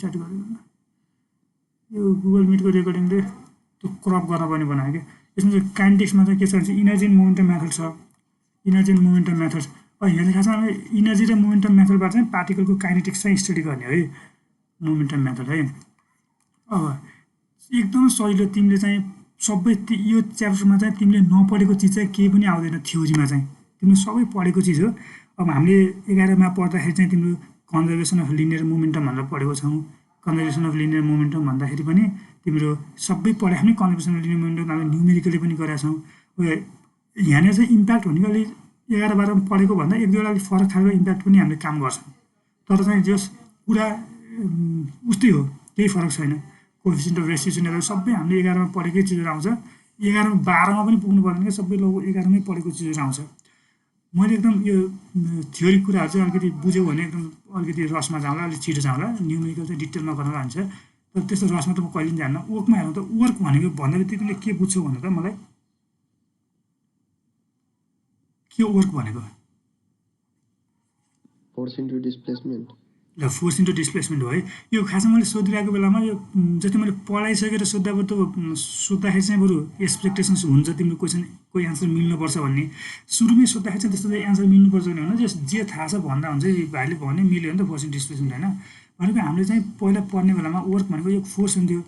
Start गरेँ यो Google मिटको रेकर्डिङले त्यो क्रप गर्न पनि बनायो क्या यसमा चाहिँ काइनेटिक्समा चाहिँ के छ भने इनर्जी एन्ड मोमेन्टम मेथड छ इनर्जी एन्ड मोमेन्टम मेथड यहाँ चाहिँ खासमा इनर्जी र मोमेन्टम मेथडबाट चाहिँ पार्टिकलको काइनेटिक्स चाहिँ स्टडी गर्ने है मोमेन्टम मेथड है अब एकदम सजिलो तिमीले चाहिँ सबै यो च्याप्टरमा चाहिँ तिमीले नपढेको चिज चाहिँ केही पनि आउँदैन थ्योरीमा चाहिँ तिमीले सबै पढेको चिज हो अब हामीले 11मा पढ्दाखेरि चाहिँ तिम्रो कन्जर्भेसन अफ लिनियर मोमेन्टम भनेर पढेको छौँ कन्जर्भेसन अफ लिनियर मोमेन्टम भन्दाखेरि पनि तिम्रो सबै पढाइ पनि कन्जर्भेसन अफ लिनियर मोमेन्टम हामीले न्युमेरिकली पनि गरेका छौँ यहाँनिर चाहिँ इम्प्याक्ट भनेको अलिक 11-12मा पढेको भन्दा एक दुईवटा अलिक फरक खालको इम्प्याक्ट पनि हामीले काम गर्छौँ तर चाहिँ जस कुरा उस्तै हो केही फरक छैन कोएफिसिएन्ट अफ रेस्टिट्युसनहरू सबै हामीले 11मा पढेकै चिजहरू आउँछ 11मा 12मा पनि पुग्नु पर्दैन क्या सबै लगभग 11मै पढेको चिजहरू आउँछ मैले एकदम यो थ्योरी कुराहरू चाहिँ अलिकति बुझ्यो भने एकदम अलिकति रसमा जाउँला अलिक छिटो जाउँला न्युमेरिकल चाहिँ डिटेलमा गर्न जान्छ तर त्यस्तो रसमा त म कहिले पनि जान्न वर्कमा हेर्नु त वर्क भनेको भन्दा बित्तिकै के बुझ्छौ भने त मलाई के वर्क भनेको फोर्स इन्टु डिस्प्लेसमेन्ट ल फोर्स इन्टु डिस्प्लेसमेन्ट हो है यो खासमा मैले सोधिरहेको बेलामा यो जति मैले पढाइसकेर सोद्धाखेरि चाहिँ बरु एक्सपेक्टेसन्स हुन्छ तिम्रो क्वेसन कोही एन्सर मिल्नुपर्छ भन्ने सुरुमै सोद्धाखेरि चाहिँ त्यस्तो एन्सर मिल्नुपर्छ भने होइन जे थाहा छ भन्दा हुन्छ भाइले भन्ने मिल्यो भने त फोर्स इन्टु डिस्प्लेसमेन्ट होइन भनेको हामीले चाहिँ पहिला पढ्ने बेलामा वर्क भनेको यो फोर्स हुन्थ्यो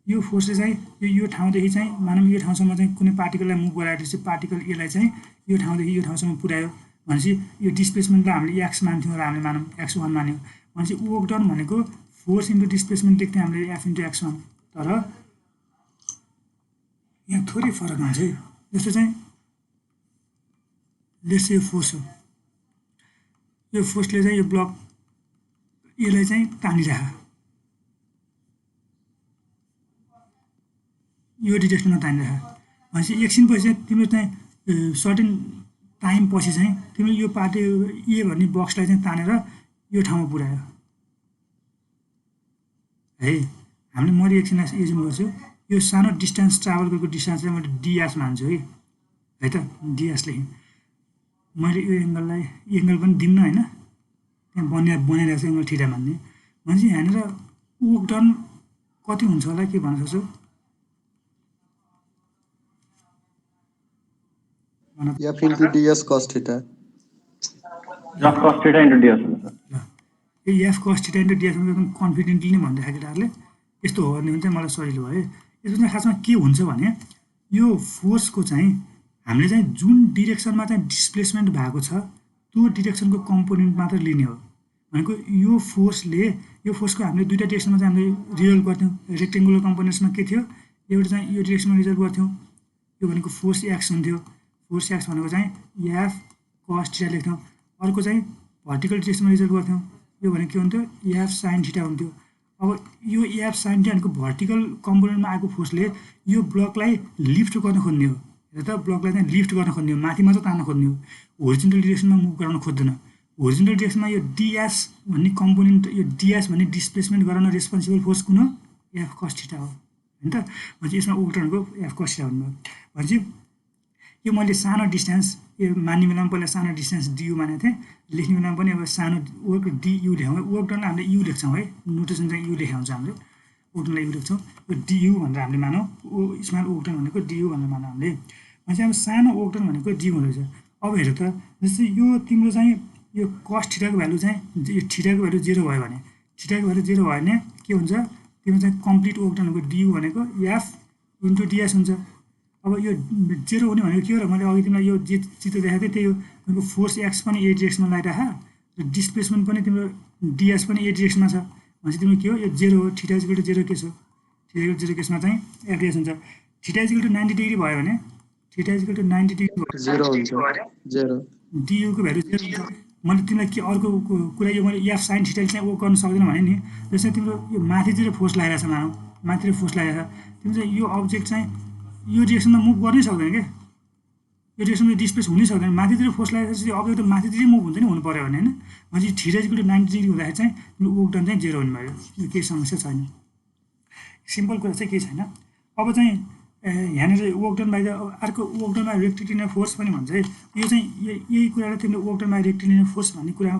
यो फोर्सले चाहिँ यो ठाउँदेखि चाहिँ मानौँ यो ठाउँसम्म चाहिँ कुनै पार्टिकललाई मुभ गराएपछि पार्टिकल यसलाई चाहिँ यो ठाउँदेखि यो ठाउँसम्म पुर्यायो भनेपछि यो डिस्प्लेसमेन्टलाई हामीले एक्स मान्थ्यौँ र हामीले मानौँ x1 मान्यौँ भनेपछि वर्क डन भनेको फोर्स इन्टु डिस्प्लेसमेन्ट लेख्थ्यौँ हामीले f इन्टु x1 तर यहाँ थोरै फरक हुन्छ है जस्तो चाहिँ लेट्स यो फोर्स हो यो फोर्सले चाहिँ यो ब्लक यसलाई चाहिँ तानिराख यो डिरेक्सनमा तानिराख भनेपछि एकछिनपछि चाहिँ तिम्रो चाहिँ सर्टेन टाइम पछि चाहिँ तिमीले यो पार्टी ए भन्ने बक्सलाई चाहिँ तानेर यो ठाउँमा पुर्यायो है हामीले मैले एकछिनलाई एजुम गर्छु यो सानो डिस्टेन्स ट्राभल गरेको डिस्टेन्स चाहिँ मैले डिएस मान्छु है त डिएस लेखेँ मैले यो एङ्गललाई एङ्गल पनि दिन्न होइन त्यहाँ बनाइरहेको छ एङ्गल ठिटा मान्ने भनेपछि यहाँनिर वर्क डन कति हुन्छ होला के भन्न सक्छु F into ds cos theta. F cos theta into ds. यो F cos theta into ds एकदम कन्फिडेन्टली नै भन्दै केटाहरूले यस्तो हो भने चाहिँ मलाई सजिलो भयो यसको चाहिँ खासमा के हुन्छ भने यो फोर्सको चाहिँ हामीले चाहिँ जुन डिरेक्सनमा चाहिँ डिस्प्लेसमेन्ट भएको छ त्यो डिरेक्सनको कम्पोनेन्ट मात्र लिने हो भनेको यो फोर्सको हामीले दुईवटा डिरेक्सनमा चाहिँ हामीले रिजल्भ गर्थ्यौँ रेक्टेङ्गुलर कम्पोनेन्ट्समा के थियो एउटा चाहिँ यो डिरेक्सनमा रिजल्भ गर्थ्यौँ यो भनेको फोर्स एक्स हुन्थ्यो फोर्स एक्स भनेको चाहिँ एफ कस थीटा लेख्थ्यौँ अर्को चाहिँ भर्टिकल डिरेक्सनमा रिजल्भ गर्थ्यौँ यो भनेको के हुन्थ्यो एफ साइन थीटा हुन्थ्यो अब यो एफ साइन थीटा भनेको भर्टिकल कम्पोनेन्टमा आएको फोर्सले यो ब्लकलाई लिफ्ट गर्न खोज्ने हो हेर त ब्लकलाई चाहिँ लिफ्ट गर्न खोज्ने हो माथि मात्र तान्न खोज्ने हो होरिजेन्टल डिरेक्सनमा मुभ गराउन खोज्दैन होरिजेन्टल डिरेक्सनमा यो डिएस भन्ने कम्पोनेन्ट यो डिएस भन्ने डिस्प्लेसमेन्ट गराउन रेस्पोन्सिबल फोर्स कुन हो एफ कस थीटा हो होइन त भनेपछि यसमा उल्टनको एफ कस थीटा भन्नुभयो भनेपछि यो मैले सानो डिस्टेन्स यो मान्ने बेलामा पहिला सानो डिस्टेन्स डियु मानेको थिएँ लेख्ने बेलामा पनि अब सानो वर्क डियु लेख्यौँ है वर्क डनलाई हामीले यु लेख्छौँ है नोटेसन चाहिँ यु लेखेको हुन्छ हामीले वर्क डनलाई यु लेख्छौँ यो डियु भनेर हामीले मानौँ स्मल वर्क डन भनेको डियु भनेर मानौँ हामीले भनेपछि अब सानो वर्क डन भनेको डियु हुँदो रहेछ अब हेर त जस्तै यो तिम्रो चाहिँ यो कस थीटाको भ्यालु चाहिँ यो थीटाको भ्यालु 0 भयो भने थीटाको भ्यालु 0 भयो भने के हुन्छ तिम्रो चाहिँ कम्प्लिट वर्क डन भनेको डियु भनेको एफ इन्टु डिएस हुन्छ अब यो 0 हुने भनेको के हो र मैले अघि तिमीलाई यो जे चित्र देखाएको थिएँ त्यही हो तिम्रो फोर्स एक्स पनि ए डिरेक्सनमा लगाइराख र डिस्प्लेसमेन्ट पनि तिम्रो डिएस पनि ए डिरेक्सनमा छ भनेपछि तिम्रो के हो यो 0 हो थीटा इक्वल टु 0 के छ थीटा इक्वल टु 0 केसमा चाहिँ एफडिएस हुन्छ थीटा इक्वल टु 90 डिग्री भयो भने थीटा इक्वल टु 90 डिग्री 0 हुन्छ 0 डियुको भ्यालु 0 हुन्छ मैले तिमीलाई के अर्को कुरा यो मैले एफ साइन थीटाले चाहिँ वर्क गर्न सक्दैन भने नि जस्तै तिम्रो यो माथितिर फोर्स लगाइरहेछ मानौँ माथितिर फोर्स लगाइरहेछ तिम्रो चाहिँ यो अब्जेक्ट चाहिँ यो डिरेक्सनमा मुभ गर्नै सक्दैन क्या यो डिरेक्सनमा डिस्प्लेस हुनै सक्दैन माथितिर फोर्स लगाएपछि अब्जेक्ट त माथितिरै मुभ हुन्छ नि हुनु पऱ्यो भने होइन भनेपछि थीटा इक्वल टु 90 डिग्री हुँदाखेरि चाहिँ तिम्रो वर्क डन चाहिँ 0 हुने भयो यो केही समस्या छैन सिम्पल कुरा चाहिँ केही छैन अब चाहिँ यहाँनिर वर्क डन बाई द अर्को work done by rectilinear force पनि भन्छ है। यो चाहिँ यही कुरालाई तिमीले work done by rectilinear force भन्ने कुरा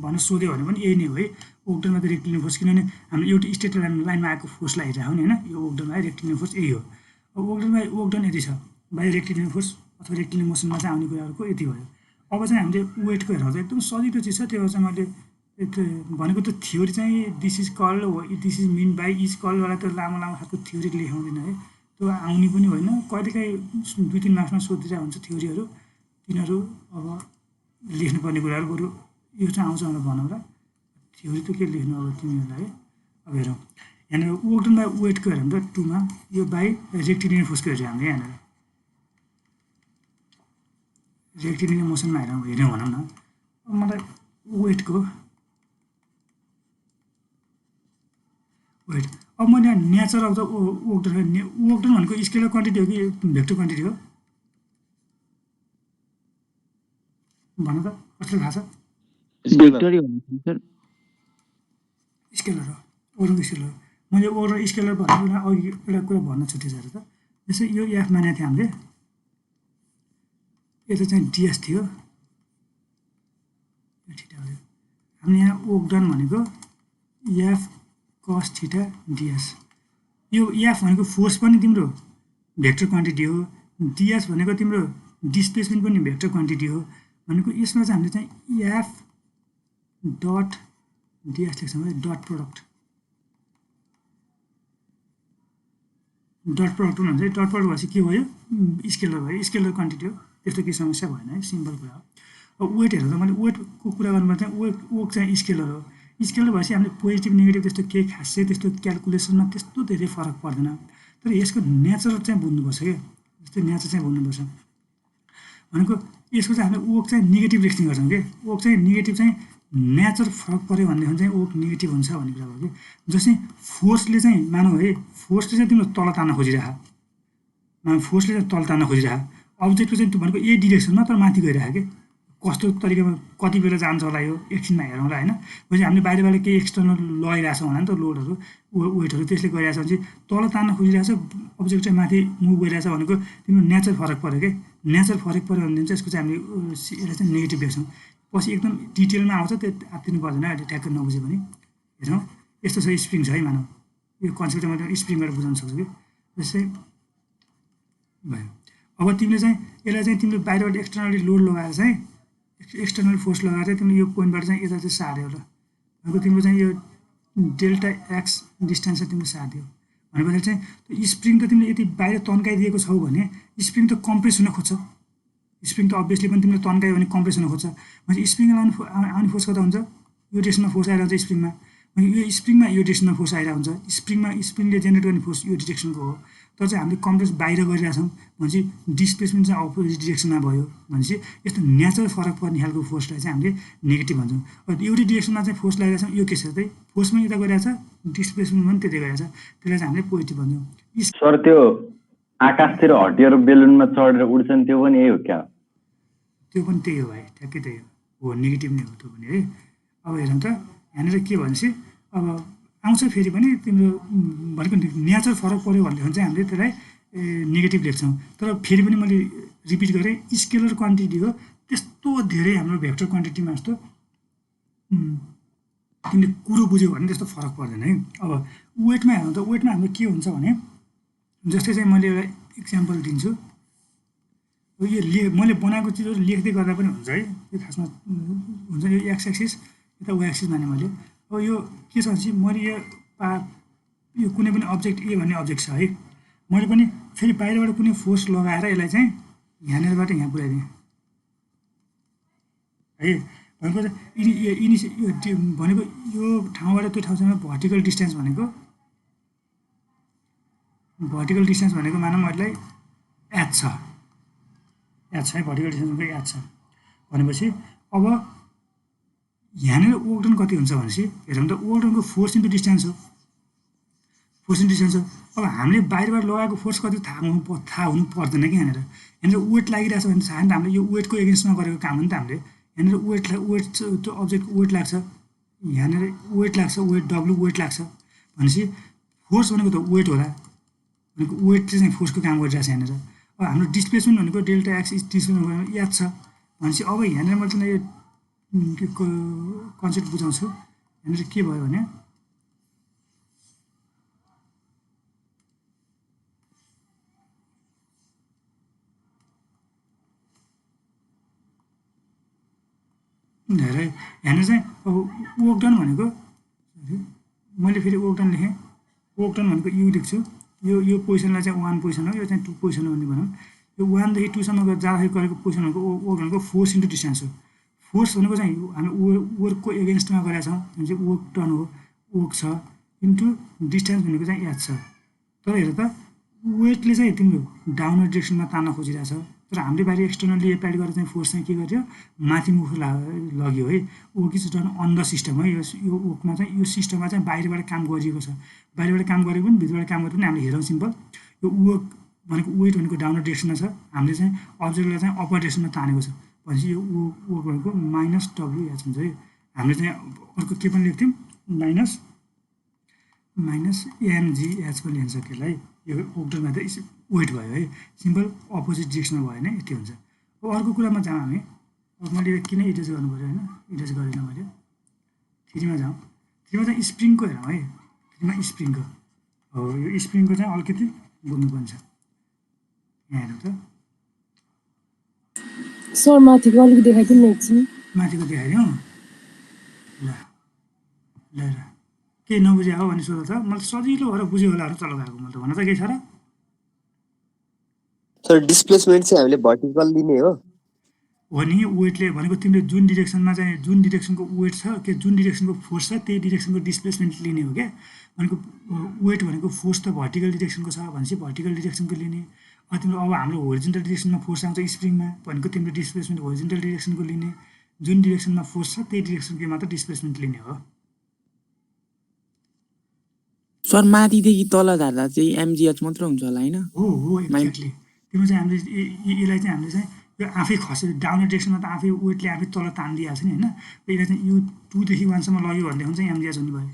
भनेर सोध्यो भने पनि यही नै हो है, work done by the rectilinear force. किनभने हामीले एउटा स्ट्रेट लाइनमा आएको फोर्सलाई हेरिरहेको नि होइन, यो work done by rectilinear force यही हो। अब वर्क डन यति छ बाई रेक्टिलिनियर फोर्स अथवा रेक्टिलिनियर मोसनमा चाहिँ आउने कुराहरूको यति भयो। अब चाहिँ हामीले वेटको हेर्दा चाहिँ एकदम सजिलो चिज छ। त्यो चाहिँ मैले भनेको त थ्योरी चाहिँ this is called this is mean by is called वाला त्यो लामो लामो खालको थ्योरी लेखाउँदैन है, त्यो आउने पनि होइन। कहिलेकाहीँ 2-3 मार्क्समा सोधिरहेको हुन्छ थ्योरीहरू, तिनीहरू अब लेख्नुपर्ने कुराहरू बरु यो चाहिँ आउँछ भनेर भनौँ र, थ्योरी त के लेख्नु अब तिमीहरूलाई है। अब हेरौँ यहाँनिर वर्क डन बाई वेटको हेरौँ त 2 मा, यो बाई रेक्टिलिनियर फोर्सको हेऱ्यौँ हामीले यहाँनिर रेक्टिलिनियर मोसनमा हेऱ्यौँ भनौँ न। अब मलाई वेटको वेट, अब मैले यहाँ nature of the work done भनेको स्केलर क्वान्टिटी हो कि भेक्टर क्वान्टिटी हो भन त, कसले थाहा छ? भेक्टरै हो सर, स्केलर हो, ओरको स्केलर हो। मैले ओर स्केलर भनेको अघि एउटा कुरा भन्न छुटिसकेर त, जस्तै यो एफ मानेको थियो हामीले, यता चाहिँ डिएस थियो, यो ठिटा हो। हामीले यहाँ वर्क डन भनेको एफ कस थीटा डिएस, यो एफ भनेको फोर्स पनि तिम्रो भेक्टर क्वान्टिटी हो, डिएस भनेको तिम्रो डिस्प्लेसमेन्ट पनि भेक्टर क्वान्टिटी हो भनेको यसमा चाहिँ हामीले चाहिँ एफ डट डिएस लेख्छौँ है, डट प्रडक्ट भन्छ। डट प्रडक्ट भएपछि के भयो, स्केलर भयो, स्केलर क्वान्टिटी हो, त्यस्तो केही समस्या भएन है, सिम्पल कुरा हो। अब वेट हेर्दा त मैले वेटको कुरा गर्नुपर्दा चाहिँ वर्क चाहिँ स्केलर हो, स्केलर भएपछि हामीले पोजिटिभ नेगेटिभ त्यस्तो केही खासै त्यस्तो क्यालकुलेसनमा त्यस्तो धेरै फरक पर्दैन, तर यसको नेचर चाहिँ बुझ्नुपर्छ क्या, जस्तै नेचर चाहिँ बुझ्नुपर्छ भनेको यसको चाहिँ हामीले वर्क चाहिँ नेगेटिभ लेख्ने गर्छौँ कि, वर्क चाहिँ नेगेटिभ चाहिँ नेचर फरक पऱ्यो भनेदेखि चाहिँ वर्क नेगेटिभ हुन्छ भन्ने कुरा भयो कि। जस्तै फोर्सले चाहिँ मानौँ है, फोर्सले चाहिँ तिम्रो तल तान्न खोजिरह, फोर्सले चाहिँ तल तान्न खोजिरह, अब्जेक्टको चाहिँ त्यो भनेको यही डिरेक्सनमा तर माथि गइरह कि, कस्तो तरिकामा कति बेला जान्छ होला यो एकछिनमा हेरौँला होइन। भनेपछि हामीले बाहिरबाट केही एक्सटर्नल लगाइरहेछौँ होला नि त, लोडहरू वेटहरू त्यसले गरिरहेछ भने चाहिँ तल तान्न खोजिरहेछ, अब्जेक्ट चाहिँ माथि मुभ गरिरहेछ भनेको तिम्रो नेचर फरक पऱ्यो कि, नेचर फरक पऱ्यो भनेदेखि चाहिँ यसको चाहिँ हामीले यसलाई चाहिँ नेगेटिभ लेख्छौँ। पछि एकदम डिटेलमा आउँछ, त्यो आत्तिनु पर्दैन अहिले ट्याक्क नबुझे पनि। हेरौँ यस्तो छ, स्प्रिङ छ है मानौँ, यो कन्सेप्ट चाहिँ मैले स्प्रिङबाट बुझाउन सक्छु कि, जस्तै भयो। अब तिमीले चाहिँ यसलाई चाहिँ तिमीले बाहिरबाट एक्सटर्नली लोड लगाएर चाहिँ एक्सटर्नल फोर्स लगाएर चाहिँ तिमीले यो पोइन्टबाट चाहिँ यता चाहिँ सार्यो ल, भनेको तिम्रो चाहिँ यो डेल्टा एक्स डिस्टेन्स चाहिँ तिमीले सार्दियो भनेपछि चाहिँ त्यो स्प्रिङ त तिमीले यति बाहिर तन्काइदिएको छौ भने स्प्रिङ त कम्प्रेस हुन खोज्छ, स्प्रिङ त अभियसली पनि तिमीले तन्कायो भने कम्प्रेस हुन खोज्छ। भनेपछि स्प्रिङमा आउने फोर्स कता हुन्छ, यो डिरेक्सनमा फोर्स आइरहन्छ स्प्रिङमा, यो स्प्रिङमा यो डिरेक्सनमा फोर्स आइरहेको हुन्छ, स्प्रिङले जेनेरेट गर्ने फोर्स यो डिरेक्सनको हो, तर चाहिँ हामीले कम्प्रेस बाहिर गरिरहेछौँ भनेपछि डिस्प्लेसमेन्ट चाहिँ अपोजिट डिरेक्सनमा भयो भनेपछि यस्तो नेचर फरक पर्ने खालको फोर्सलाई चाहिँ हामीले नेगेटिभ भन्छौँ। एउटै डिरेक्सनमा चाहिँ फोर्स लगाइरहेछौँ, यो के छ त फोर्स पनि यता गइरहेछ, डिस्प्लेसमेन्ट पनि त्यतै गइरहेछ, त्यसलाई चाहिँ हामीले पोजिटिभ भन्छौँ। सर त्यो आकाशतिर हटिएर बेलुनमा चढेर उड्छ नि त्यो पनि यही हो क्या? त्यो पनि त्यही हो भाइ, ठ्याक्कै त्यही हो, नेगेटिभ नै हो त्यो पनि है। अब हेरौँ त यहाँनिर के भनेपछि अब आउँछ फेरि पनि तिम्रो भनेको नेचर फरक पऱ्यो भनेदेखि चाहिँ हामीले त्यसलाई नेगेटिभ लेख्छौँ। तर फेरि पनि मैले रिपिट गरेँ, स्केलर क्वान्टिटी हो, त्यस्तो धेरै हाम्रो भेक्टर क्वान्टिटीमा जस्तो तिमीले कुरो बुझ्यौ भने त्यस्तो फरक पर्दैन है। अब वेटमा हेर्नु त वेटमा हाम्रो के हुन्छ भने जस्तै चाहिँ मैले एउटा इक्जाम्पल दिन्छु, यो मैले बनाएको चिजहरू लेख्दै गर्दा पनि हुन्छ है, यो खासमा हुन्छ। यो एक्स एक्सिस यता वाइ एक्सिस माने मैले, अब यो के छ भनेपछि मैले यो कुनै पनि अब्जेक्ट ए भन्ने अब्जेक्ट छ है, मैले पनि फेरि बाहिरबाट कुनै फोर्स लगाएर यसलाई चाहिँ यहाँनिरबाट यहाँ पुऱ्याइदिएँ है। भनेको भनेको यो ठाउँबाट त्यो ठाउँसम्म भर्टिकल डिस्टेन्स भनेको मानौँ यसलाई एच छ है, भर्टिकल डिस्टेन्स भनेको एच छ भनेपछि अब यहाँनिर वर्क डन कति हुन्छ भनेपछि हेरौँ त, वर्क डनको फोर्स इन्टु डिस्टेन्स हो, अब हामीले बाहिरबाट लगाएको फोर्स कति थाहा हुनु पर्दैन कि यहाँनिर वेट लागिरहेछ भने थाहा नि त, हामीले यो वेटको एगेन्स्टमा गरेको काम हो नि त। हामीले यहाँनिर वेट त्यो अब्जेक्टको वेट लाग्छ, यहाँनिर वेट लाग्छ, वेट डब्लु वेट लाग्छ भनेपछि फोर्स भनेको त वेट होला, भनेको वेटले चाहिँ फोर्सको काम गरिरहेको छ यहाँनिर। अब हाम्रो डिस्प्लेसमेन्ट भनेको डेल्टा एक्स डिस्प्लेसमेन्ट भनेको याद छ भनेपछि अब यहाँनिर मैले चाहिँ यो कन्सेप्ट बुझाउँछु। यहाँनिर के भयो भने धेरै यहाँनिर चाहिँ अब वर्क डन भनेको मैले फेरि वर्क डन लेखेँ। वर्क डन भनेको यु लेख्छु। यो पोजिसनलाई चाहिँ 1 पोजिसन हो, यो चाहिँ 2 पोजिसन हो भन्ने भनौँ। यो 1 देखि 2 सम्म जाँदाखेरि गरेको पोजिसन भनेको वर्क भनेको फोर्स इन्टु डिस्टेन्स हो। फोर्स भनेको चाहिँ हामी वर्कको एगेन्स्टमा गरेका छौँ भने चाहिँ वर्क डन हो, वर्क छ, इन्टु डिस्टेन्स भनेको चाहिँ याद छ। तर हेर त वेटले चाहिँ तिम्रो डाउनवर्ड डिरेक्सनमा तान्न खोजिरहेछ, तर हामीले बाहिर एक्सटर्नली एप्लाइड गरेर चाहिँ फोर्स चाहिँ के गर्यो माथिमुख लग्यो है। Work is done on the system है। यो वर्कमा चाहिँ यो सिस्टममा चाहिँ बाहिरबाट काम गरिएको छ। बाहिरबाट काम गरेको पनि भित्रबाट काम गरेको पनि हामीले हेरौँ सिम्पल। यो वर्क भनेको वेट भनेको डाउनवर्ड डिरेक्सनमा छ, हामीले चाहिँ अब्जेक्टलाई चाहिँ अप्पर डिरेक्सनमा तानेको छ भनेपछि यो वर्क भनेको माइनस डब्लु एच हुन्छ है। हामीले चाहिँ अर्को के पनि लेख्थ्यौँ माइनस एमजिएच पनि लेख्न सक्यो है। यो वर्कडनमा त वेट भयो है, सिम्पल अपोजिट डिरेक्सनमा भयो भने यति हुन्छ। अब अर्को कुरामा जाउँ हामी। अब मैले यो किन इरेज गर्नु पऱ्यो होइन, इरेज गरिनँ मैले। 3मा जाउँ। 3मा चाहिँ स्प्रिङको हेरौँ है। 3मा स्प्रिङको हो, यो स्प्रिङको चाहिँ अलिकति बुझ्नुपर्ने छ। यहाँ हेरौँ त सर माथिको अलिक देखाइदिनु न एकछिन। माथिको देखाइदिउँ ल ल केही नबुझे हो भने सोध त, मैले सजिलो भएर बुझ्यो होला चलो गएको मैले त भन्न त केही छ र। सर डिस्प्लेसमेन्ट चाहिँ हामीले भर्टिकल लिने हो नि वेटले भनेको तिमीले जुन डिरेक्सनमा चाहिँ जुन डिरेक्सनको वेट छ के जुन डिरेक्सनको फोर्स छ त्यही डिरेक्सनको डिस्प्लेसमेन्ट लिने हो क्या। भनेको वेट भनेको फोर्स त भर्टिकल डिरेक्सनको छ भनेपछि भर्टिकल डिरेक्सनको लिने। तिम्रो अब हाम्रो होरिजेन्टल डिरेक्सनमा फोर्स आउँछ स्प्रिङमा भनेको तिम्रो डिस्प्लेसमेन्ट होरिजेन्टल डिरेक्सनको लिने। जुन डिरेक्सनमा फोर्स छ त्यही डिरेक्सनको मात्र डिस्प्लेसमेन्ट लिने हो। सर माथिदेखि तल झार्दा चाहिँ एमजिएच मात्र हुन्छ होला होइन? हो एक्ज्याक्टली। तिम्रो चाहिँ हामीले यसलाई चाहिँ हामीले चाहिँ यो आफै खस्यो डाउनवर्ड डिरेक्सनमा त आफै वेटले आफै तल तानिदिइहाल्छ नि होइन। यसलाई चाहिँ यो 2 देखि 1 सम्म लग्यो भनेदेखि चाहिँ एमजिएच हुने भयो।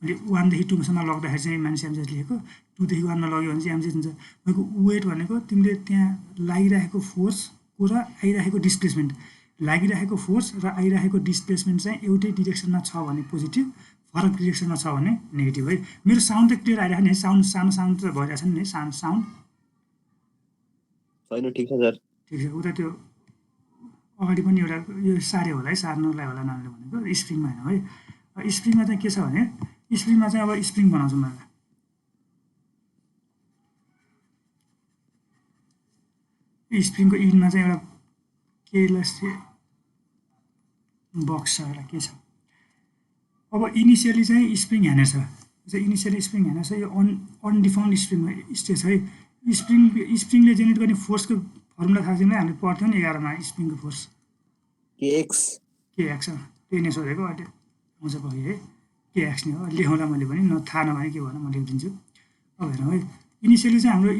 मैले 1 देखि 2 सम्म लग्दाखेरि चाहिँ माइनस एमजिएच लेखेको, 2 देखि 1 मा लग्यो भने चाहिँ एमजिएच हुन्छ। भनेको वेट भनेको तिमीले त्यहाँ लागिरहेको फोर्सको र आइरहेको डिस्प्लेसमेन्ट, लागिरहेको फोर्स र आइरहेको डिस्प्लेसमेन्ट चाहिँ एउटै डिरेक्सनमा छ भने पोजिटिभ, फरक डिरेक्सनमा छ भने नेगेटिभ है। मेरो साउन्ड त क्लियर आइरहेको नि है, साउन्ड सानो साउन्ड त भइरहेछ नि है, सानो साउन्ड छैन? ठिक छ सर। ठिक छ। उता त्यो अगाडि पनि एउटा यो सारे होला है, सार्नुलाई होला नानीले भनेको स्प्रिङमा होइन है। स्प्रिङमा चाहिँ के छ भने स्प्रिङमा चाहिँ अब स्प्रिङ बनाउँछु मैले। स्प्रिङको इनमा चाहिँ एउटा केलेस बक्स छ एउटा के छ। अब इनिसियली चाहिँ स्प्रिङ हानेछ, इनिसियली स्प्रिङ हानेछ। यो अनडिफाइन्ड स्प्रिङ स्टेज है। स्प्रिङले जेनेरेट गर्ने फोर्सको फर्मुला थाहा छैन हामीले पढ्थ्यौँ नि 11मा स्प्रिङको फोर्स केएक्स त्यही नै सोधेको अहिले आउँछ पक्कै है। केएक्स नै हो, लेखौँला मैले पनि थाहा नभए के भन म लेखिदिन्छु। अब हेरौँ है, इनिसियली चाहिँ हाम्रो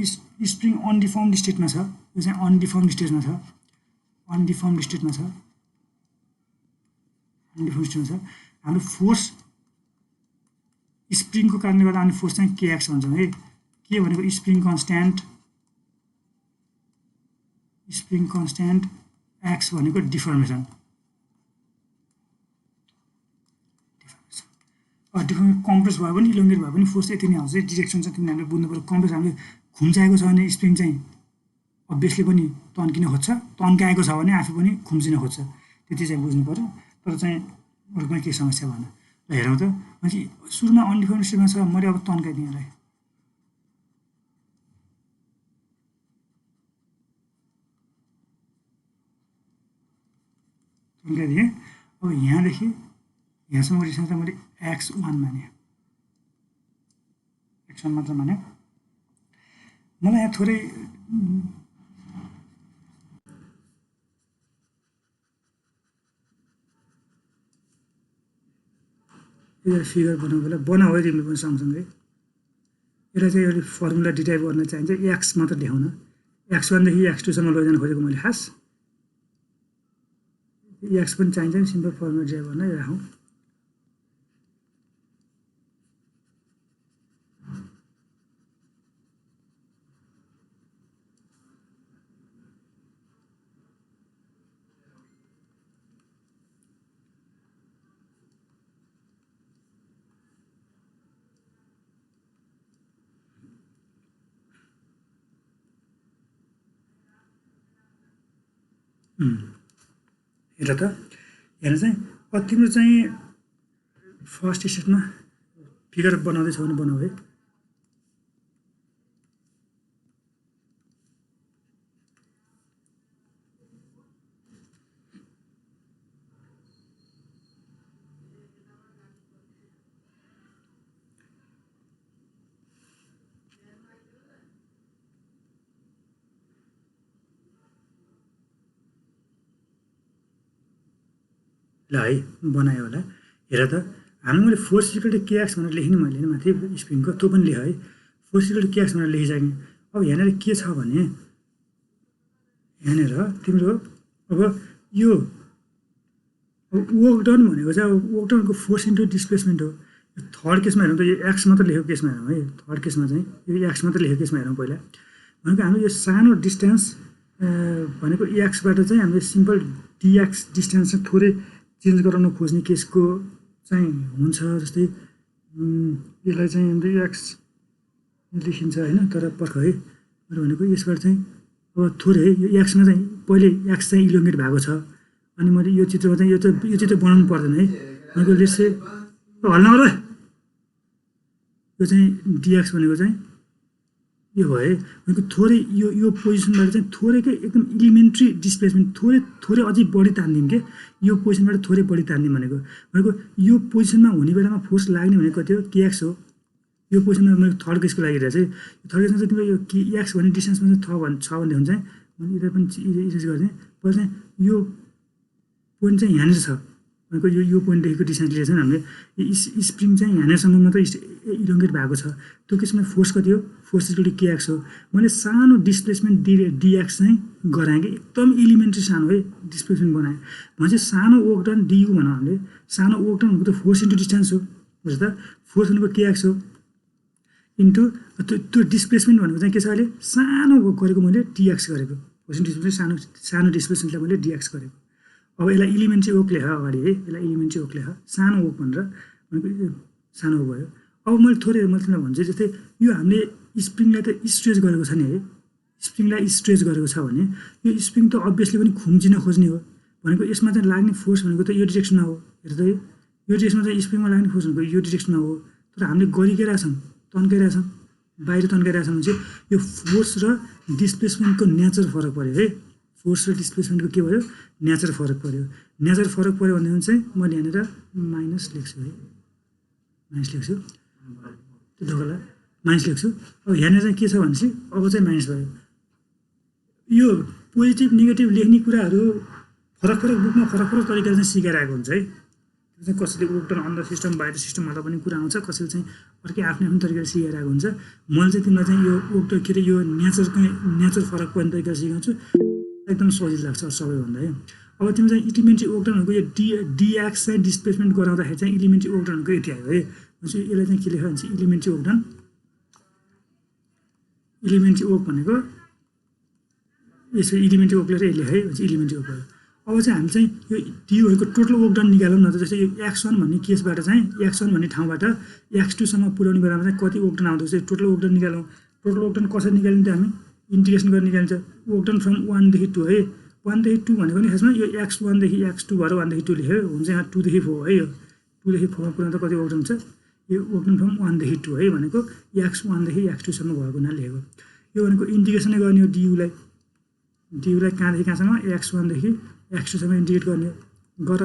स्प्रिङ अनडिफर्म्ड स्टेटमा छ। यो चाहिँ अनडिफर्म्ड स्टेटमा छ, अनडिफर्म्ड स्टेटमा छ, अनडिफर्म्ड स्टेटमा छ। हाम्रो फोर्स स्प्रिङको कारणले गर्दा हामी फोर्स चाहिँ केएक्स भन्छौँ है। के भनेको स्प्रिङ कन्स्ट्यान्ट एक्स भनेको डिफर्मेसन। डिफर्मेसन कम्प्रेस भयो भने इलोङ्गेट भयो भने फोर्स यति नै आउँछ। डिरेक्सन चाहिँ तिमीले हामीले बुझ्नु पऱ्यो। कम्प्रेस हामीले खुम्चाएको छ भने स्प्रिङ चाहिँ अभियसली पनि तन्किन खोज्छ, तन्काएको छ भने आफै पनि खुम्चिन खोज्छ, त्यति चाहिँ बुझ्नु पऱ्यो। तर चाहिँ अरूमा केही समस्या भएन। ल हेरौँ त, भनेपछि सुरुमा अनडिफर्म्ड स्टेटमा छ, मैले अब तन्काइदिएँ यसलाई। तन्काइदिएँ। अब यहाँदेखि यहाँसम्म डिस्टेन्स मैले x1 माने, x1 मात्र माने। मलाई यहाँ थोरै यो फिगर बनाउनु बेला बनाऊ है तिमीले पनि सँगसँगै। यसलाई चाहिँ एउटा फर्मुला डिराइभ गर्न चाहिन्छ। एक्स मात्र लेखाउन, x1 देखि x2 सम्म लैजान खोजेको मैले खास। एक्स पनि चाहिन्छ नि, सिम्पल फर्मुला डिराइभ गर्न राखौँ। हेर त हेर चाहिँ तिम्रो चाहिँ फर्स्ट स्टेटमा फिगर बनाउँदैछ भने बनाऊ है। ल है बनायो होला। हेर त हामी मैले फोर्स इक्वल टु केएक्स भनेर लेखेँ मैले नि माथि स्प्रिङको, त्यो पनि लेख है। फोर्स इक्वल टु केएक्स भनेर लेखिसकेँ। अब यहाँनिर के छ भने यहाँनिर तिम्रो अब यो वर्क डन भनेको चाहिँ अब वर्क डनको फोर्स इन्टु डिस्प्लेसमेन्ट हो। थर्ड केसमा हेरौँ त यो एक्स मात्र लेखेको केसमा हेरौँ है। थर्ड केसमा चाहिँ यो एक्स मात्र लेखेको केसमा हेरौँ पहिला। भनेको हाम्रो यो सानो डिस्टेन्स भनेको एक्सबाट चाहिँ हामीले सिम्पल डिएक्स डिस्टेन्स चाहिँ थोरै चेन्ज गराउन खोज्ने केसको चाहिँ हुन्छ। जस्तै यसलाई चाहिँ हाम्रो एक्स लेखिन्छ होइन, तर पर्ख है मैले भनेको यसबाट चाहिँ अब थोरै है यो एक्समा चाहिँ पहिले एक्स चाहिँ इलोङ्गेट भएको छ, अनि मैले यो चित्रमा चाहिँ यो चित्र बनाउनु पर्दैन है। भनेको लेट्स से हल्न होला यो चाहिँ डिएक्स भनेको चाहिँ यो भयो। भनेको थोरै यो पोजिसनबाट चाहिँ थोरैकै एकदम इलिमेन्ट्री डिस्प्लेसमेन्ट थोरै अझै बढी तान्दिउँ के, यो पोजिसनबाट थोरै बढी तान्दिउँ भनेको यो पोजिसनमा हुने बेलामा फोर्स लाग्ने भनेको कति हो, केएक्स हो। यो पोजिसनमा मैले थर्ड केसको लागि चाहिँ थर्ड केसमा चाहिँ तिम्रो यो केएक्स भन्ने डिस्टेन्समा चाहिँ छ भनेदेखि चाहिँ मैले यसलाई पनि इरेज गरिदिएँ। पहिला चाहिँ यो पोइन्ट चाहिँ यहाँनिर छ भनेको यो पोइन्टदेखिको डिस्टेन्स लिएर चाहिँ हामीले स्प्रिङ चाहिँ यहाँनिरसम्म मात्र इलोङ्गेट भएको छ। त्यो केसमा फोर्स कति हो, फोर्स इक्वल टु केएक्स हो। मैले सानो डिस्प्लेसमेन्ट डिएक्स चाहिँ गराएँ कि एकदम इलिमेन्ट्री सानो है डिस्प्लेसमेन्ट बनाएँ भने चाहिँ सानो वर्क डन डियु भनौँ हामीले। सानो वर्क डन भनेको त फोर्स इन्टु डिस्टेन्स हो, बुझ्छ त। फोर्स भनेको केएक्स हो इन्टु त्यो डिस्प्लेसमेन्ट भनेको चाहिँ के छ, अहिले सानो वर्क गरेको मैले डिएक्स गरेको, फोर्स इन्टु डिस्प्लेसमेन्ट सानो डिस्प्लेसमेन्टलाई मैले डिएक्स गरेको। अब यसलाई इलिमेन्ट्री वर्क लेख अगाडि है, यसलाई इलिमेन्ट्री वर्क लेख सानो वर्क भनेर भनेको सानो भयो। अब मैले थोरै मतलब भन्छु जस्तै यो हामीले स्प्रिङलाई त स्ट्रेच गरेको छ नि है, स्प्रिङलाई स्ट्रेच गरेको छ भने यो स्प्रिङ त अभियसली पनि खुम्चिन खोज्ने हो। भनेको यसमा चाहिँ लाग्ने फोर्स भनेको त यो डिरेक्सनमा हो। हेर त यो डिरेक्सनमा चाहिँ स्प्रिङमा लाग्ने फोर्स भनेको यो डिरेक्सनमा हो। तर हामीले गरिरहेछौँ, तन्काइरहेछौँ, बाहिर तन्काइरहेछौँ भने चाहिँ यो फोर्स र डिस्प्लेसमेन्टको नेचर फरक पऱ्यो है। फोर्स र डिस्प्लेसमेन्टको के भयो, नेचर फरक पऱ्यो। नेचर फरक पऱ्यो भनेदेखि चाहिँ मैले यहाँनिर माइनस लेख्छु है, माइनस लेख्छु, त्यो ढोकालाई माइनस लेख्छु। अब यहाँनिर चाहिँ के छ भनेपछि अब चाहिँ माइनस भयो। यो पोजिटिभ नेगेटिभ लेख्ने कुराहरू फरक फरक बुकमा फरक फरक तरिकाले चाहिँ सिकाइरहेको हुन्छ है। त्यो चाहिँ कसैले वर्क अन्डर सिस्टम बाहिर सिस्टमबाट पनि कुरा आउँछ, कसैले चाहिँ अर्कै आफ्नै आफ्नो तरिकाले सिकाइरहेको हुन्छ। मैले चाहिँ तिमीलाई चाहिँ यो वर्क के अरे यो नेचर फरक पर्ने तरिकाले सिकाउँछु, एकदम सजिलो लाग्छ सबैभन्दा है। अब तिमी चाहिँ इलिमेन्ट्री वर्क भनेको यो डिएक्स चाहिँ डिस्प्लेसमेन्ट गराउँदाखेरि चाहिँ इलिमेन्ट्री वर्क भनेको यति आयो है। भनेपछि यसलाई चाहिँ के लेख्यो भने चाहिँ इलिमेन्ट्री वर्क इलिमेन्ट्री वर्क भनेको यसो इलिमेन्ट्री वर्क लेखेर यसले है इलिमेन्ट्री वर्क भयो। अब चाहिँ हामी चाहिँ यो डियुहरूको टोटल वर्क डन निकालौँ न त। जस्तै यो x1 भन्ने केसबाट चाहिँ x1 भन्ने ठाउँबाट x2 सम्म पुर्याउने बेलामा चाहिँ कति वर्क डन आउँदो रहेछ टोटल वर्क डन निकालौँ। टोटल वर्क डन कसरी निकाल्ने त हामी इन्टिग्रेसन गरेर निकालिन्छ। वर्क डन फ्रम 1 देखि 2 है, 1 देखि 2 भनेको नि खासमा यो x1 देखि x2 भएर 1 देखि 2 लेख्यो हुन्छ। यहाँ 2 देखि 4 है, यो 2 देखि 4 मा पुर्याउँदा कति वर्क डन हुन्छ, यो वर्क डन फ्रम 1 देखि 2 है भनेको x1 देखि x2 सम्म भएको हुनाले लेखेको। यो भनेको इन्टिग्रेसनै गर्ने हो डियुलाई कहाँदेखि कहाँसम्म x1 देखि x2 सम्म इन्टिग्रेट गर्ने हो। गर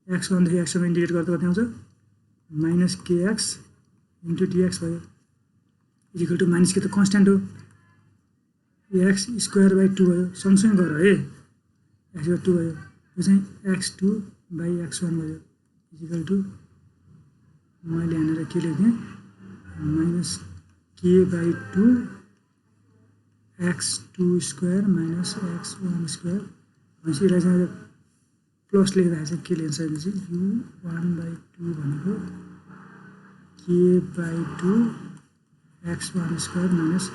x1 देखि x सम्म इन्टिग्रेट गर्दा कति आउँछ माइनस kx इन्टु dx भयो इक्वल टु माइनस के त कन्स्ट्यान्ट हो x स्क्वायर बाई 2 भयो। सँगसँगै गर है x बाई 2 भयो, यो चाहिँ x2 बाई x1 भयो इक्वल टु मैले यहाँनिर के लेखेँ minus k by 2 x2 square minus x1 square. भनेपछि यसलाई चाहिँ प्लस लेख्दाखेरि चाहिँ के लेख्छ भने चाहिँ u1 बाई 2 भनेको k by 2 x1 square minus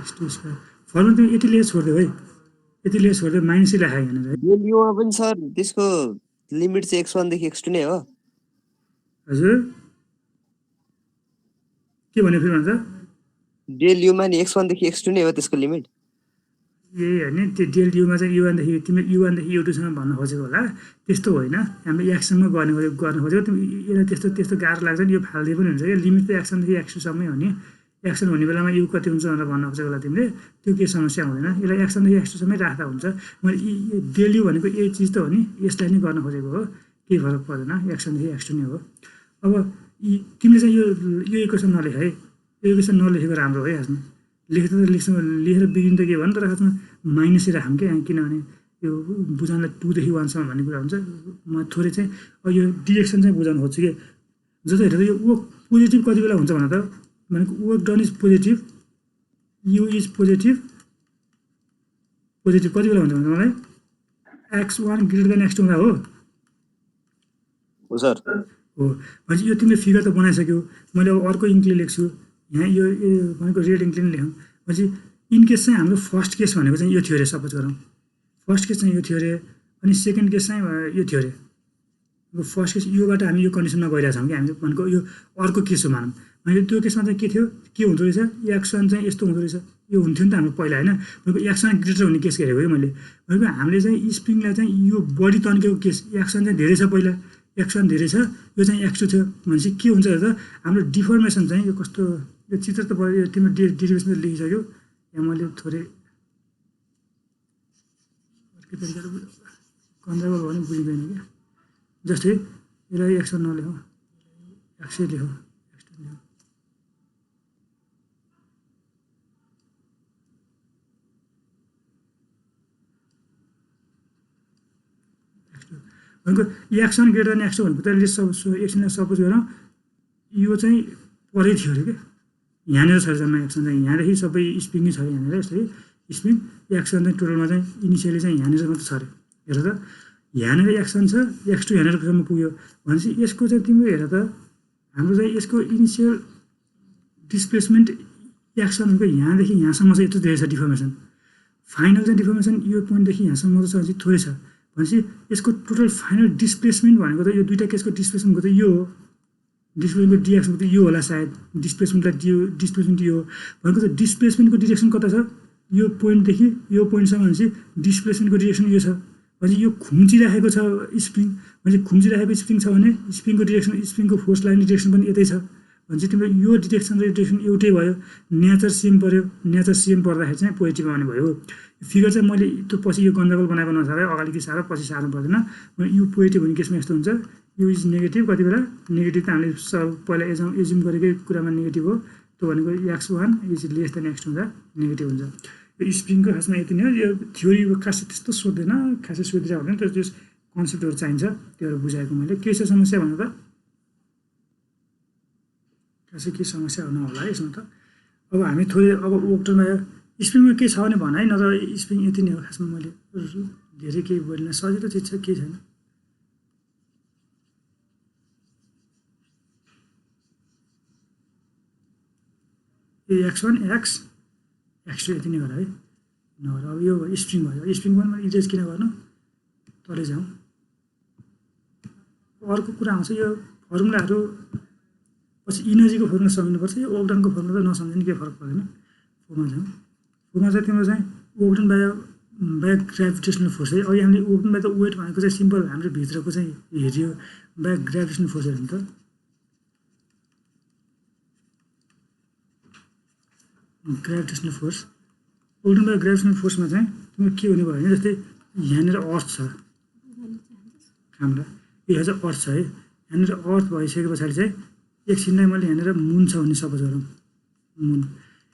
x2 square. Formula तिमी यति लेखेर छोडिदेऊ है, यति लेखेर छोडिदेऊ माइनसै लेखायो यहाँनिर। यो लियोमा पनि सर त्यसको लिमिट चाहिँ x1 देखि x2 नै हो। हजुर के भन्यो फेरि भन्छ डेल युमा नि x1 देखि x2 नै हो त्यसको लिमिट। यही होइन त्यो डेल युमा चाहिँ युवानदेखि तिमीले युवानदेखि युटुसम्म भन्न खोजेको होला त्यस्तो होइन हाम्रो एक्सनमा गर्न खोजेको तिमी यसलाई त्यस्तो गाह्रो लाग्छ नि यो फाल्दै पनि हुन्छ क्या लिमिट त एक्सनदेखि एक्ससम्मै हो नि एक्सन हुने बेलामा यु कति हुन्छ भनेर भन्न खोजेको होला तिमीले त्यो केही समस्या हुँदैन यसलाई एक्सनदेखि एक्ससम्मै राख्दा हुन्छ मैले डेल यु भनेको यही चिज त हो नि यसलाई नै गर्न खोजेको हो केही फरक पर्दैन एक्सनदेखि एक्स नै हो अब तिमीले चाहिँ यो इक्वेसन नलेख है यो इक्वेसन नलेखेको राम्रो भइहाल्छ लेखेर बिगिन त के भयो नि तर खासमा माइनसै राखौँ क्या किनभने यो बुझाउनलाई 2 देखि 1 सम्म भन्ने कुरा हुन्छ म थोरै चाहिँ यो डिरेक्सन चाहिँ बुझाउनु खोज्छु कि जस्तो हेरेर यो वर्क पोजिटिभ कति बेला हुन्छ भने त भनेको work done is positive you is positive कति बेला हुन्छ भने मलाई x1 ग्रेटर देन x2 हुँदा हो सर हो भनेपछि यो तिमीले फिगर त बनाइसक्यौ मैले अब अर्को इङ्कले लेख्छु यहाँ यो भनेको रेड इङ्कले नै लेखौँ भनेपछि इनकेस चाहिँ हाम्रो फर्स्ट केस भनेको चाहिँ यो थियो अरे सपोज गरौँ फर्स्ट केस चाहिँ यो थियो अरे अनि सेकेन्ड केस चाहिँ यो थियो अरे अब फर्स्ट केस योबाट हामी यो कन्डिसनमा गइरहेछौँ कि हामी भनेको यो अर्को केस हो मानौँ भनेको त्यो केसमा चाहिँ के थियो के हुँदो रहेछ एक्सन चाहिँ यस्तो हुँदो रहेछ यो हुन्थ्यो नि त हाम्रो पहिला होइन भनेको एक्सन ग्रेटर हुने केस हेरेको है मैले भनेको हामीले चाहिँ स्प्रिङलाई चाहिँ यो बढी तन्केको केस एक्सन चाहिँ धेरै छ पहिला एक्सन धेरै छ यो चाहिँ एक्स2 थियो भनेपछि के हुन्छ त हाम्रो डिफर्मेसन चाहिँ यो कस्तो यो चित्र त भयो तिम्रो डेरिभेसन त लेखिसक्यो यहाँ मैले थोरै अर्कै तरिकाले कन्जर्भल भयो भने बुझिँदैन क्या जस्तै यसलाई एक्सन नलेखौँ एक्सै लेखौँ एक्स2 लेखौँ भनेको एक्सन ग्रेटर देन एक्स2 भनेको त एक्सनलाई सपोज गरौँ यो चाहिँ परै थियो अरे क्या यहाँनिर छ जम्मा एक्सन चाहिँ यहाँदेखि सबै स्प्रिङै छ यहाँनिर यसरी स्प्रिङ एक्सन चाहिँ टोटलमा चाहिँ इनिसियली चाहिँ यहाँनिर मात्रै छ अरे हेर त यहाँनिर एक्सन छ x2 यहाँनिरसम्म पुग्यो भनेपछि यसको चाहिँ तिम्रो हेर त हाम्रो चाहिँ यसको इनिसियल डिस्प्लेसमेन्ट एक्सन भनेको यहाँदेखि यहाँसम्म चाहिँ यत्रो धेरै छ डिफर्मेसन फाइनल चाहिँ डिफर्मेसन यो पोइन्टदेखि यहाँसम्म मात्रै छ भने चाहिँ थोरै छ भनेपछि यसको टोटल फाइनल डिस्प्लेसमेन्ट भनेको त यो दुईवटा केसको डिस्प्लेसमेन्टको त यो हो डिस्प्लेसमेन्टको डिरेक्सनको त यो होला सायद डिस्प्लेसमेन्टलाई डिस्प्लेसमेन्ट यो भनेको त डिस्प्लेसमेन्टको डिरेक्सन कता छ यो पोइन्टदेखि यो पोइन्टसम्म भनेपछि डिस्प्लेसमेन्टको डिरेक्सन यो छ भनेपछि यो खुम्चिराखेको छ स्प्रिङ भनेपछि खुम्चिराखेको स्प्रिङ छ भने स्प्रिङको डिरेक्सन स्प्रिङको फोर्स लाइने डिरेक्सन पनि यतै छ भनेपछि तिम्रो यो डिरेक्सन र डिरेक्सन एउटै भयो नेचर सेम पऱ्यो नेचर सेम पर्दाखेरि चाहिँ पोजिटिभ आउने भयो फिगर चाहिँ मैले त्यो पछि यो गन्जाबल बनाएको नसाह्रै अगाडि के साह्रो पछि साह्रो पर्दैन यो पोजिटिभ हुने केसमा यस्तो हुन्छ यो इज नेगेटिभ कति बेला नेगेटिभ त हामीले पहिला एज्युम गरेकै कुरामा नेगेटिभ हो त्यो भनेको x1 is less than x2 हुँदा नेगेटिभ हुन्छ यो स्प्रिङको खासमा यति नै हो यो थ्योरी खासै त्यस्तो सोध्दैन खासै सोधिरहेको हुँदैन तर त्यो कन्सेप्टहरू चाहिन्छ त्योहरू बुझाएको मैले के छ समस्या भन्दा त खासै के समस्या हुन होला है यसमा त अब हामी थोरै अब ओक्टरमा स्प्रिङमा के छ भने भन है नत्र स्प्रिङ यति नै हो खासमा मैले धेरै केही बोल्न सजिलो चिज छ केही छैन यो x1 x2 यति नै होला है नभएर अब यो स्प्रिङ भयो स्प्रिङ पनि मैले इरेज किन गर्नु तलै जाउँ अर्को कुरा आउँछ यो फर्मुलाहरू पछि इनर्जीको फर्मुला सम्झिनुपर्छ यो ओक्टनको फर्मुला त नसम्झिने केही फरक पर्दैन फोमा जाउँ फोमा चाहिँ तिम्रो चाहिँ ओक्टन बाई ग्राभिटेसनल फोर्स है अघि हामीले ओक्टन बाई त वेट भनेको चाहिँ सिम्पल हाम्रो भित्रको चाहिँ हेऱ्यो बाई ग्राभिटेसनल फोर्स हेऱ्यो नि त ग्राभिटेसनल फोर्स ओक्टन बाई ग्राभिटेसनल फोर्समा चाहिँ तिम्रो के हुने भयो भने जस्तै यहाँनिर अर्थ छ हाम्रो यो चाहिँ अर्थ छ है यहाँनिर अर्थ भइसके पछाडि चाहिँ एकछिनलाई मैले यहाँनिर मुन छ भन्ने सपोज गरौँ मुन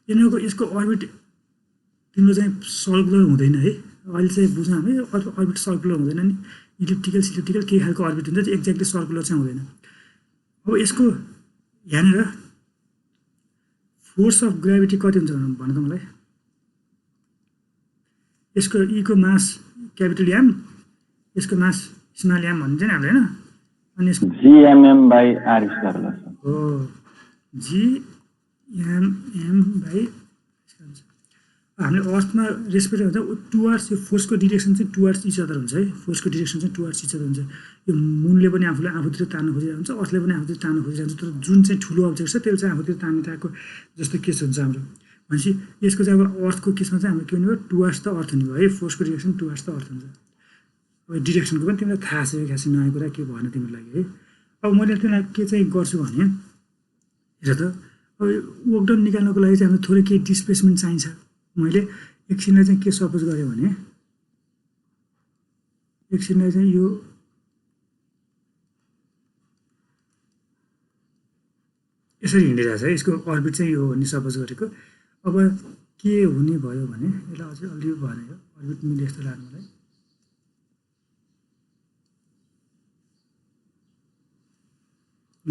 यिनीहरूको यसको अर्बिट तिम्रो चाहिँ सर्कुलर हुँदैन है अहिले चाहिँ बुझ्नु हामी अर्बिट सर्कुलर हुँदैन नि इलिप्टिकल केही खालको अर्बिट हुन्छ एक्ज्याक्टली सर्कुलर चाहिँ हुँदैन अब यसको यहाँनिर फोर्स अफ ग्राभिटी कति हुन्छ भन त मलाई यसको ईको मास क्यापिटल एम यसको मास स्मल एम भन्छ नि हामीले होइन अनि यसको gmm/r² हो gmm/r² हामीले अर्थमा रेस्पेक्ट हुन्छ टुवर्ड्स यो फोर्सको डिरेक्सन चाहिँ टुवर्ड्स इच अदर हुन्छ है फोर्सको डिरेक्सन चाहिँ टुवर्ड्स इच अदर हुन्छ यो मुनले पनि आफूलाई आफूतिर तान्न खोजिरहेको हुन्छ अर्थले पनि आफूतिर तान्न खोजिरहेको हुन्छ तर जुन चाहिँ ठुलो अब्जेक्ट छ त्यसले चाहिँ आफूतिर तान्न थालेको जस्तो केस हुन्छ हाम्रो भनेपछि यसको चाहिँ अब अर्थको केसमा चाहिँ हाम्रो के हुने भयो टुवर्ड्स द अर्थ हुने भयो है फोर्सको डिरेक्सन टुवर्ड्स द अर्थ हुन्छ अब डिरेक्सनको पनि तिमीलाई थाहा छ खासै नयाँ कुरा के भएन तिम्रो लागि है अब मैले तिमीलाई के चाहिँ गर्छु भने हेर त अब वर्क डन निकाल्नको लागि चाहिँ हामीलाई थोरै केही डिस्प्लेसमेन्ट चाहिन्छ मैले एकछिनलाई चाहिँ के सपोज गरेँ भने एकछिनलाई चाहिँ यो यसरी हिँडिरहेको छ है यसको अर्बिट चाहिँ यो हो भने सपोज गरेको अब के हुने भयो भने यसलाई अझै अलि भएन यो अर्बिट मिले जस्तो लाग्यो मलाई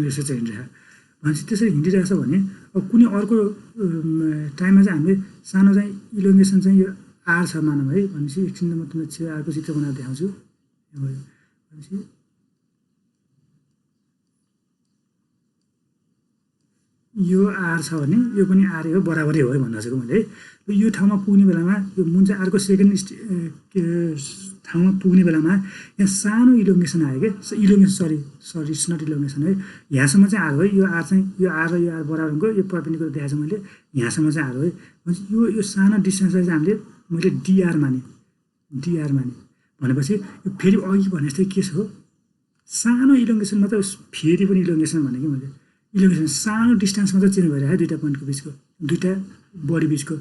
यसो चाहिँ हिँडिरहेको भनेपछि त्यसरी हिँडिरहेछ भने अब कुनै अर्को टाइममा चाहिँ हामीले सानो चाहिँ इलोङ्गेसन चाहिँ यो आर छ मानौँ है भनेपछि एकछिन म तिमीलाई आरको चित्र बनाएर देखाउँछु भनेपछि यो आर छ भने यो पनि आर हो बराबरै हो भन्न खोजेको मैले है यो ठाउँमा पुग्ने बेलामा यो मुन चाहिँ अर्को सेकेन्ड ठाउँमा पुग्ने बेलामा यहाँ सानो इलोङ्गेसन आयो क्या इलोङ्गेसन सरी इट्स नट इलोङ्गेसन है यहाँसम्म चाहिँ आर हो है यो आर चाहिँ यो आर र यो आर बराबरको यो पर्पेन्डिकुलर देखाएको छ मैले यहाँसम्म चाहिँ आर हो है भनेपछि यो सानो डिस्टेन्सलाई चाहिँ हामीले मैले डिआर माने भनेपछि यो फेरि अघि भने जस्तै के छ हो सानो इलोङ्गेसन मात्र फेरि पनि इलोङ्गेसन भने कि मैले इलोङ्गेसन सानो डिस्टेन्समा चाहिँ चेन्ज भइरहेको दुईवटा पोइन्टको बिचको दुईवटा बडी बिचको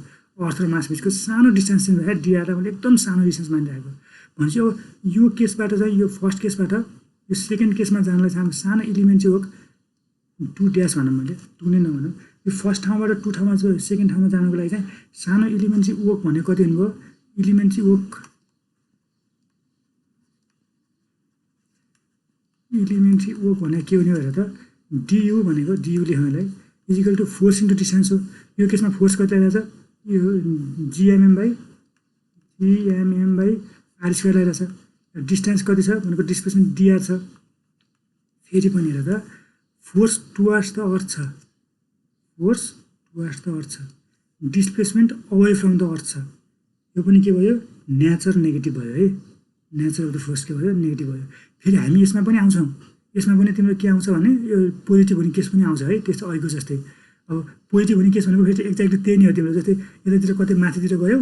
अर्थ र मास बिचको सानो डिस्टेन्स चेन्ज भइरहेको डिआरलाई मैले एकदम सानो डिस्टेन्स मानिरहेको भनेपछि अब यो केसबाट चाहिँ यो फर्स्ट केसबाट यो सेकेन्ड केसमा जानलाई चाहिँ हाम्रो सानो इलिमेन्ट चाहिँ हो 2 ड्यास भनौँ मैले 2 नै नभनौँ यो फर्स्ट ठाउँबाट 2 ठाउँमा चाहिँ सेकेन्ड ठाउँमा जानुको लागि चाहिँ सानो इलिमेन्ट चाहिँ वोक भनेको कति हुनुभयो इलिमेन्ट चाहिँ वोक भनेको के हुने भनेर त डियु भनेको डियु लेख्नु यसलाई is equal to force into distance हो यो केसमा फोर्स कति आइरहेछ यो जिएमएम बाई आर स्क्वायर आइरहेछ डिस्टेन्स कति छ भनेको डिस्प्लेसमेन्ट डिआर छ फेरि पनि हेर त फोर्स टुवर्ड्स द अर्थ छ displacement away from the earth छ यो पनि के भयो नेचर नेगेटिभ भयो है नेचर अफ द फोर्स के भयो नेगेटिभ भयो फेरि हामी यसमा पनि आउँछौँ यसमा पनि तिम्रो के आउँछ भने यो पोजिटिभ हुने केस पनि आउँछ है त्यस्तो अहिलेको जस्तै अब पोजिटिभ हुने केस भनेको फेरि एक्ज्याक्टली त्यही नै हो तिम्रो जस्तै यतातिर कतै माथितिर गयो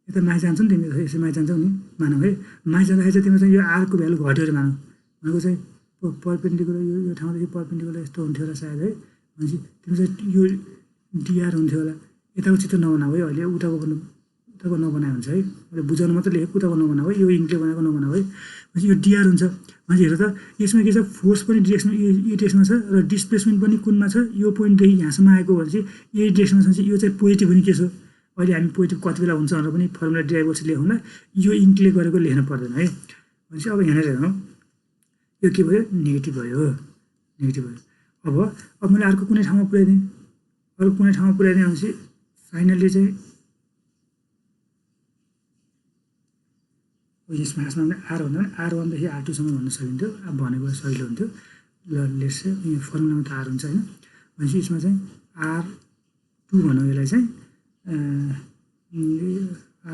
यता माथि जान्छौ नि तिमी यसो माथि जान्छौ नि मानौ है माथि जाँदाखेरि चाहिँ तिम्रो चाहिँ यो आरको भ्यालु घट्यो अरे मानौ भनेको चाहिँ पर्पेन्डिकुलर यो ठाउँदेखि पर्पेन्डिकुलर यस्तो हुन्थ्यो होला सायद है भनेपछि तिम्रो चाहिँ यो डिआर हुन्थ्यो होला यताको चित्र नबनाऊ है अहिले उताको नबनायो हुन्छ है मैले बुझाउनु मात्रै लेखेको उताको नबनाऊ है यो इङ्कले बनाएको नबनाऊ है भनेपछि यो डिआर हुन्छ भनेपछि हेर त यसमा के छ फोर्स पनि डिरेक्सन यो डिरेक्सनमा छ र डिस्प्लेसमेन्ट पनि कुनमा छ यो पोइन्टदेखि यहाँसम्म आएको भनेपछि यही डिरेक्सनमा छ यो चाहिँ पोजिटिभ हुने के छ अहिले हामी पोजिटिभ कति बेला हुन्छ भनेर पनि फर्मुला डिराइभ गर्छ लेखौँला यो इङ्कले गरेको लेख्न पर्दैन है भनेपछि अब यहाँनिर हेरौँ यो के भयो नेगेटिभ भयो अब मैले अर्को कुनै ठाउँमा पुऱ्याइदिएँ भनेपछि फाइनल्ली चाहिँ यसमा खासमा हामीले आर भन्दा पनि R1 देखि R2सम्म भन्न सकिन्थ्यो अब भनेको सजिलो हुन्थ्यो ल लेट्स चाहिँ यो फर्मुलामा त आर हुन्छ होइन भनेपछि यसमा चाहिँ R2 भनौँ यसलाई चाहिँ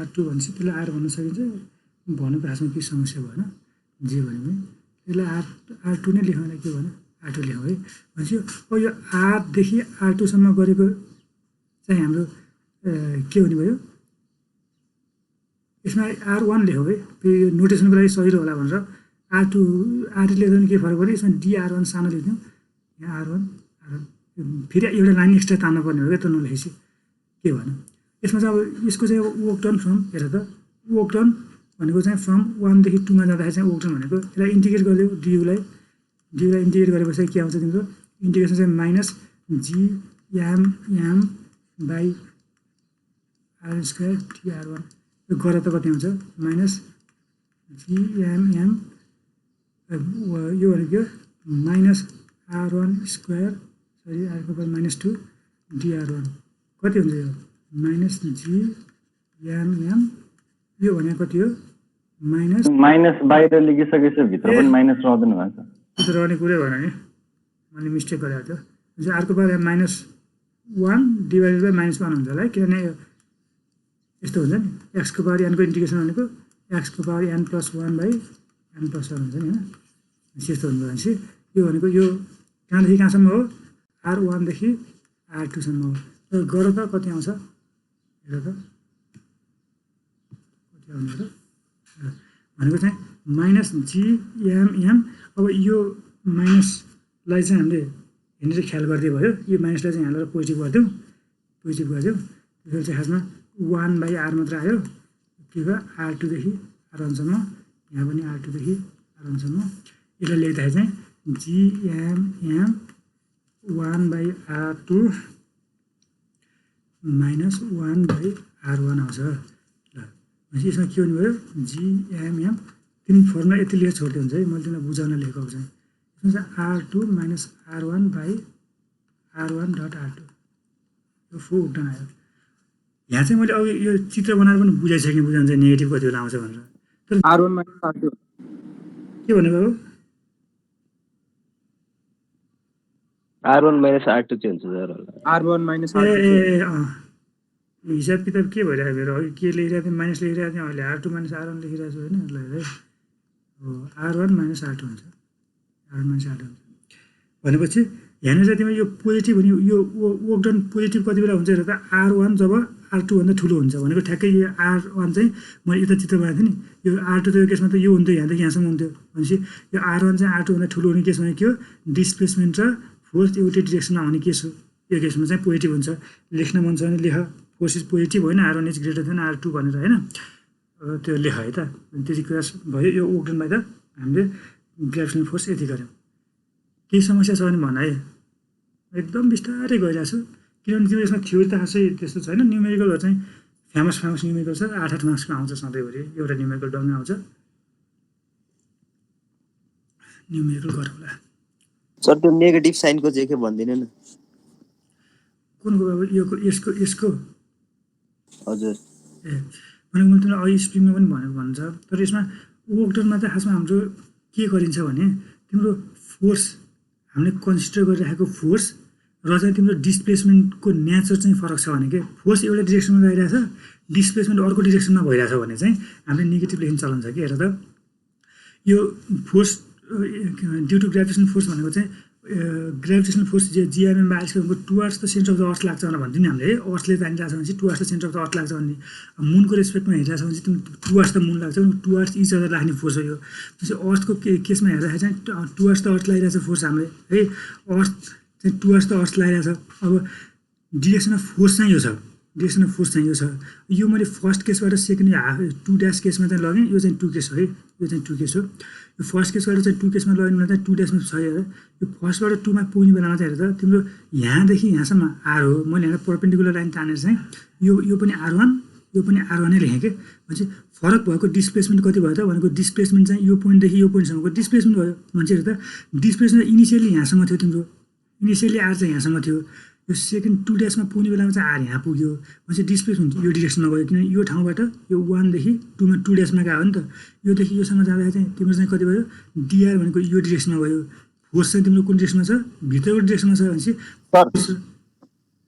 R2 भनेपछि त्यसलाई आर भन्न सकिन्छ भनेको खासमा के समस्या भएन जे भन्यो भने त्यसलाई R2 नै लेखौँ के भन्यो R2 लेखौँ है भनेपछि अब यो Rदेखि R2सम्म गरेको चाहिँ हाम्रो के हुने भयो यसमा R1 लेखौँ है फेरि यो नोटेसनको लागि सजिलो होला भनेर R2 लेख्दा पनि के फरक पऱ्यो यसमा DR1 सानो लेख्थ्यौँ यहाँ R1 फेरि एउटा लाइन एक्स्ट्रा तान्नु पर्ने हो क्या त नलेखेपछि के भनौँ यसमा चाहिँ अब यसको चाहिँ अब वर्क डन फ्रम हेर त वर्क डन भनेको चाहिँ फ्रम 1 देखि 2 मा जाँदाखेरि चाहिँ वर्क डन भनेको यसलाई इन्टिग्रेट गरिदियो डियुलाई इन्टिग्रेट गरेपछि के आउँछ तिम्रो इन्टिग्रेसन चाहिँ minus GM by R square TR1 यो गरेर त कति आउँछ माइनस GM यो भनेको माइनस R1 स्क्वायर सरी आरको पावर -2 DR1 कति हुन्छ यो माइनस GM यो भनेको कति हो माइनस बाहिर लेखिसकेपछि भित्र पनि माइनस रहँदैन भन्छ त्यो त रहने कुरै भएन नि मैले मिस्टेक गरेको थियो जो आरको पावर -1 डिभाइडेड बाई -1 हुन्छ होला है किनभने यस्तो हुन्छ नि x को पावर n को इन्टिग्रेसन भनेको x को पावर n + 1 बाई n + 1 हुन्छ नि होइन यस्तो हुन्छ भनेपछि यो भनेको यो कहाँदेखि कहाँसम्म हो R1 देखि R2सम्म हो गर त कति आउँछ हेर त कति आउने र भनेको चाहिँ माइनस जिएमएम। अब यो माइनसलाई चाहिँ हामीले यहाँनिर ख्याल गर्दै भयो, यो माइनसलाई चाहिँ हालेर पोजिटिभ गरिदिउँ त्यसपछि चाहिँ खासमा 1/r मात्र आयो के भयो R2 देखि R1 सम्म, यहाँ पनि R2 देखि R1 सम्म। यसलाई लेख्दाखेरि चाहिँ जिएमएम 1/r2 माइनस 1/r1 आउँछ। ल भनेपछि यसमा के हुने भयो जिएमएम, तिमी फर्मुला यति लेखेर छोड्दै हुन्छ है, मैले तिमीलाई बुझाउन लेखेको चाहिँ यसमा चाहिँ R2 minus R1/r1 dot R2 यो फोर उक्टन आयो। यहाँ चाहिँ मैले अघि यो चित्र बनाएर पनि बुझाइसकेँ, बुझाउनु चाहिँ नेगेटिभ कति बेला आउँछ भनेर। तर R1 - R2 के भन्नु बाबु R1 - R2 चाहिँ हुन्छ सर होला। R1 - ए R2 हिसाब किताब के भइरहेको मेरो अघि के लेखिरहेको थिएँ माइनस लेखिरहेको थिएँ, अहिले R2 माइनस R1 लेखिरहेको छु होइन। ल है हो R1 माइनस R2 हुन्छ, R1 माइनस R2 हुन्छ। भनेपछि यहाँनिर चाहिँ तिमीले यो पोजिटिभ भने यो वर्क डन पोजिटिभ कति बेला हुन्छ हेर त R1 जब R2 भन्दा ठुलो हुन्छ भनेको ठ्याक्कै यो R1 चाहिँ मैले यता चित्र बनाएको थिएँ नि, यो R2 त यो केसमा त यो हुन्थ्यो यहाँदेखि यहाँसम्म हुन्थ्यो भनेपछि यो R1 चाहिँ R2 भन्दा ठुलो हुने केसमा के हो डिस्प्लेसमेन्ट र फोर्स एउटै डिरेक्सनमा आउने केस हो। यो केसमा चाहिँ पोजिटिभ हुन्छ, लेख्न मन छ भने लेख फोर्स इज पोजिटिभ होइन R1 is greater than R2 भनेर होइन, त्यो लेख है त। त्यति कुरा भयो। यो वर्क डनमा त हामीले ग्रेभिटेसनल फोर्स यति गऱ्यौँ। केही समस्या छ भने भन है, एकदम बिस्तारै गइरहेको छु किनभने तिम्रो यसमा थ्योरी त खासै त्यस्तो छैन। न्युमेरिकलहरू चाहिँ फेमस न्युमेरिकल छ, 8-8 मार्क्सको आउँछ सधैँभरि एउटा न्युमेरिकल डङ्गै आउँछ, न्युमेरिकल गरौँला। सर त्यो नेगेटिभ साइनको चाहिँ के भन्दिनु न? कुनको अब यसको हजुर ए भनेको मैले तिमीलाई अघि स्प्रिङमा पनि भनेको भन्छ। तर यसमा वर्क डनमा चाहिँ खासमा हाम्रो के गरिन्छ भने तिम्रो फोर्स हामीले कन्सिडर गरिराखेको फोर्स र चाहिँ तिम्रो डिस्प्लेसमेन्टको नेचर चाहिँ फरक छ भने के फोर्स एउटा डिरेक्सनमा गइरहेछ, डिस्प्लेसमेन्ट अर्को डिरेक्सनमा भइरहेछ भने चाहिँ हामीले नेगेटिभ लेख्न चलन छ कि। हेर त यो force due to gravitational force भनेको चाहिँ ग्राभिटेसनल फोर्स जिएमएम आइसकेको towards the centre of the earth लाग्छ भनेर भन्थ्यो नि हामीले। अर्थले तानिरहेको छ भने चाहिँ towards the centre of the earth लाग्छ भन्ने, मुनको रेस्पेक्टमा हेरिरहेको छ भने चाहिँ तिमी टुवर्ड्स द मुन लाग्छ, टुवर्ड्स इच अदर लाग्ने फोर्स हो यो। त्यसपछि अर्थको केसमा हेर्दाखेरि चाहिँ टुवर्ड्स द अर्थ लगाइरहेछ फोर्स हामीले है, अर्थ चाहिँ टुवर्ड्स द अर्थ लगाइरहेछ। अब डिरेक्सन अफ फोर्स चाहिँ यो छ, डिरेक्सन अफ फोर्स चाहिँ यो छ। यो मैले फर्स्ट केसबाट सेकेन्ड टु ड्यास केसमा चाहिँ लगेँ, यो चाहिँ 2 केस हो है, यो चाहिँ 2 केस हो। यो फर्स्ट केसबाट चाहिँ 2 केसमा लगेन भने चाहिँ 2 ड्यासमा छ हेर। यो फर्स्टबाट 2 मा पुग्ने बेलामा चाहिँ हेर त तिम्रो यहाँदेखि यहाँसम्म R हो, मैले यहाँ परपेन्डिकुलर लाइन तानेर चाहिँ यो पनि R1 यो पनि R1 नै लेखेँ कि। भनेपछि फरक भएको डिस्प्लेसमेन्ट कति भयो त भनेको डिस्प्लेसमेन्ट चाहिँ यो पोइन्टदेखि यो पोइन्टसम्मको डिस्प्लेसमेन्ट भयो भने चाहिँ हेर त डिस्प्लेसमेन्ट इनिसियली यहाँसम्म थियो तिम्रो, इनिसियली R चाहिँ यहाँसम्म थियो, यो सेकेन्ड 2 ड्यासमा पुग्ने बेलामा चाहिँ R यहाँ पुग्यो भनेपछि डिस्प्लेसमेन्ट यो डिरेक्सनमा गयो किनभने यो ठाउँबाट यो 1 देखि 2 मा 2 ड्यासमा गयो नि त। योदेखि योसम्म जाँदाखेरि चाहिँ तिम्रो चाहिँ कति भयो dr भनेको यो डिरेक्सनमा गयो। फोर्स चाहिँ तिम्रो कुन डिरेक्सनमा छ भित्रको डिरेक्सनमा छ भनेपछि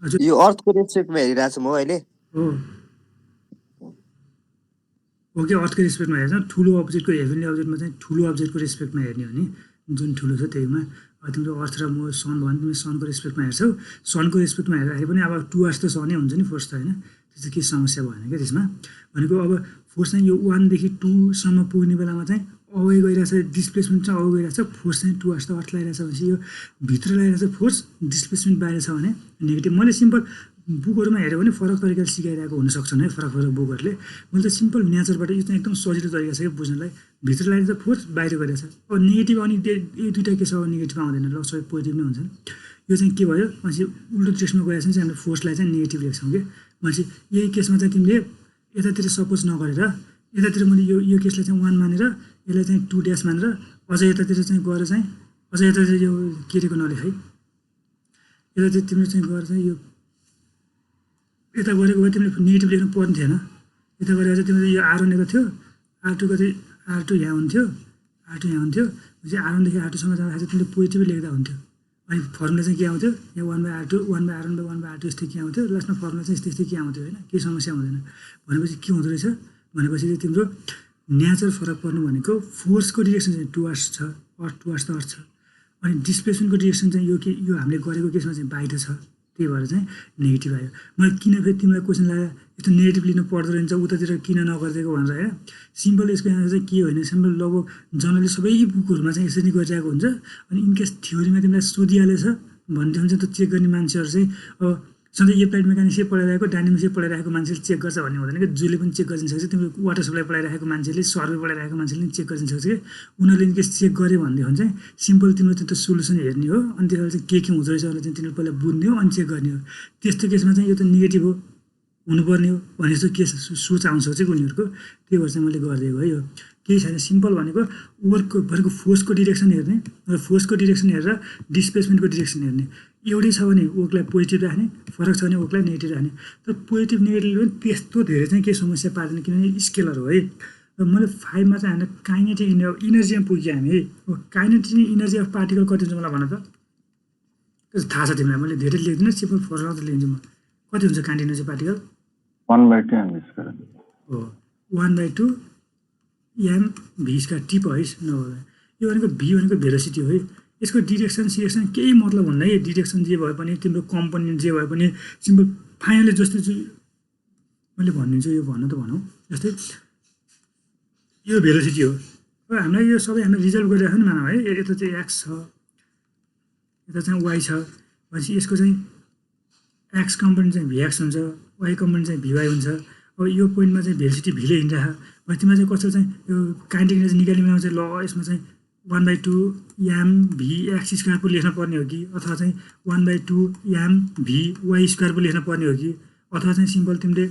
हजुर यो अर्थको रेस्पेक्टमा हेरिरहेको छु म अहिले। हो ओके अर्थको रेस्पेक्टमा हेर्छ, ठुलो अब्जेक्टको हेभेन्ली अब्जेक्टमा चाहिँ ठुलो अब्जेक्टको रेस्पेक्टमा हेर्ने हो नि, जुन ठुलो छ त्यहीमा। तिम्रो अर्थ र म सन भयो भने तिमीले सनको रेस्पेक्टमा हेर्छौ, सनको रेस्पेक्टमा हेर्दाखेरि पनि अब टुवर्ड्स त सनै हुन्छ नि फोर्स त होइन, त्यस्तो केही समस्या भएन क्या त्यसमा। भनेको अब फोर्स चाहिँ यो 1 देखि 2 सम्म पुग्ने बेलामा चाहिँ अवे गइरहेछ, डिस्प्लेसमेन्ट चाहिँ अवे गइरहेछ, फोर्स चाहिँ टुवर्ड्स द अर्थ लगाइरहेछ भनेपछि यो भित्र लगाइरहेछ फोर्स, डिस्प्लेसमेन्ट बाहिर छ भने नेगेटिभ। मैले सिम्पल बुकहरूमा हेऱ्यो भने फरक तरिकाले सिकाइरहेको हुनसक्छन् है फरक बुकहरूले। मैले त सिम्पल नेचरबाट यो चाहिँ एकदम सजिलो तरिका छ कि बुझ्नलाई, भित्र लागेको फोर्स बाहिर गरिरहेछ। अब नेगेटिभ अनि यो दुइटा केस अब नेगेटिभ आउँदैन, ल सबै पोजिटिभ नै हुन्छ। यो चाहिँ के भयो भनेपछि उल्टो डिरेक्सनमा गएपछि चाहिँ हामीले फोर्सलाई चाहिँ नेगेटिभ लेख्छौँ कि। भनेपछि यही केसमा चाहिँ तिमीले यतातिर सपोज नगरेर यतातिर मैले यो केसलाई चाहिँ 1 मानेर यसलाई चाहिँ 2 ड्यास मानेर अझ यतातिर चाहिँ गएर चाहिँ अझ यतातिर यो केरेको नलेख है, यतातिर तिमीले चाहिँ गएर चाहिँ यो यता गरेको भए तिमीले नेगेटिभ लेख्नु पर्ने थिएन। यता गरेर चाहिँ तिमीले यो R1 यता थियो, R2 कति R2 यहाँ हुन्थ्यो, R2 यहाँ हुन्थ्यो भनेपछि R1 देखि R2सम्म जाँदाखेरि तिमीले पोजिटिभ लेख्दा हुन्थ्यो। अनि फर्मुला चाहिँ के आउँथ्यो यहाँ 1/R2 1/R1/1/R2 यस्तै के आउँथ्यो, लास्टमा फर्मुला चाहिँ यस्तै के आउँथ्यो होइन, केही समस्या हुँदैन। भनेपछि के हुँदो रहेछ भनेपछि चाहिँ तिम्रो नेचर फरक पर्नु भनेको फोर्सको डिरेक्सन चाहिँ टुवर्ड्स छ, टुवर्ड्स द अर्थ छ, अनि डिस्प्लेसमेन्टको डिरेक्सन चाहिँ यो हामीले गरेको केसमा चाहिँ बाहिर छ त्यही भएर चाहिँ नेगेटिभ आयो। मैले किन फेरि तिमीलाई क्वेसन लाग्यो यस्तो नेगेटिभ लिनु पर्दो रहेछ उतातिर किन नगरिदिएको भनेर होइन। सिम्पल यसको एन्सर चाहिँ के होइन, सिम्पल लगभग जनरली सबै बुकहरूमा चाहिँ यसरी गरिरहेको हुन्छ। अनि इनकेस थ्योरीमा तिमीलाई सोधिहालेछ भन्थ्यो भने चाहिँ त्यो चेक गर्ने मान्छेहरू चाहिँ अब सधैँ एप्लाइड मेकानिक्सै पढाइरहेको डाइनामिक्सै पढाइरहेको मान्छेले चेक गर्छ भन्ने हुँदैन कि जसले पनि चेक गरिदिन सक्छ। तिम्रो वाटर सप्लाई पढाइरहेको मान्छेले सर्वे पढाइरहेको मान्छेले पनि चेक गरिदिन सक्छ कि उनीहरूले इनकेस चेक गर्यो भन्ने हो भने चाहिँ सिम्पल तिम्रो त्यो सोल्युसन हेर्ने हो अनि त्यसलाई चाहिँ के हुँदो रहेछ भनेर चाहिँ तिनीहरू पहिला बुझ्ने हो अनि चेक गर्ने हो। त्यस्तो केसमा चाहिँ यो त नेगेटिभ हो हुनुपर्ने हो भने जस्तो केस सोच आउन सक्छ कि उनीहरूको, त्यही भएर चाहिँ मैले गरिदिएको है। यो केही छैन, सिम्पल भनेको वर्कको भनेको फोर्सको डिरेक्सन हेर्ने र फोर्सको डिरेक्सन हेरेर डिस्प्लेसमेन्टको डिरेक्सन हेर्ने। एउटै छ भने वर्कलाई पोजिटिभ राख्ने, फरक छ भने वर्कलाई नेगेटिभ राख्ने। तर पोजिटिभ नेगेटिभ पनि त्यस्तो धेरै चाहिँ केही समस्या पार्दैन किनभने स्केलर हो है। र मैले 5 मा चाहिँ हामीले काइनेटिक इनर्जीमा पुग्यो हामी है। काइनेटिक इनर्जी अफ पार्टिकल कति हुन्छ मलाई भन त, थाहा छ तिमीलाई, मैले धेरै लेख्दिनँ सिम्पल फर्मुला त लेख्छु म। कति हुन्छ काइनेटिक इनर्जी पार्टिकल 1/2 mv² हो 1/2 mv² टिप है नभए यो भनेको भी भनेको भेलोसिटी हो है। यसको डिरेक्सन सिरेक्सन केही मतलब हुन्न है। डिरेक्सन जे भए पनि तिम्रो कम्पोनेन्ट जे भए पनि सिम्पल फाइनली जस्तो चाहिँ मैले भनिदिन्छु यो भन्न त भनौँ। जस्तै यो भेलोसिटी हो र हामीलाई यो सबै हामीले रिजल्भ गरिरहेको नि मानौँ है। यता चाहिँ एक्स छ यता चाहिँ वाइ छ भनेपछि यसको चाहिँ एक्स कम्पोनेन्ट चाहिँ भिएक्स हुन्छ, वाइ कम्पोनेन्ट चाहिँ भिवाई हुन्छ। अब यो पोइन्टमा चाहिँ भेलोसिटी भिले हिँडिरहेको भने तिमीलाई चाहिँ कस्तो चाहिँ यो काइनेटिक इनर्जी निकाल्ने चाहिँ ल यसमा चाहिँ 1/2 mv² पो लेख्न पर्ने हो कि अथवा चाहिँ 1/2 mv² पो लेख्न पर्ने हो कि अथवा चाहिँ सिम्पल तिमीले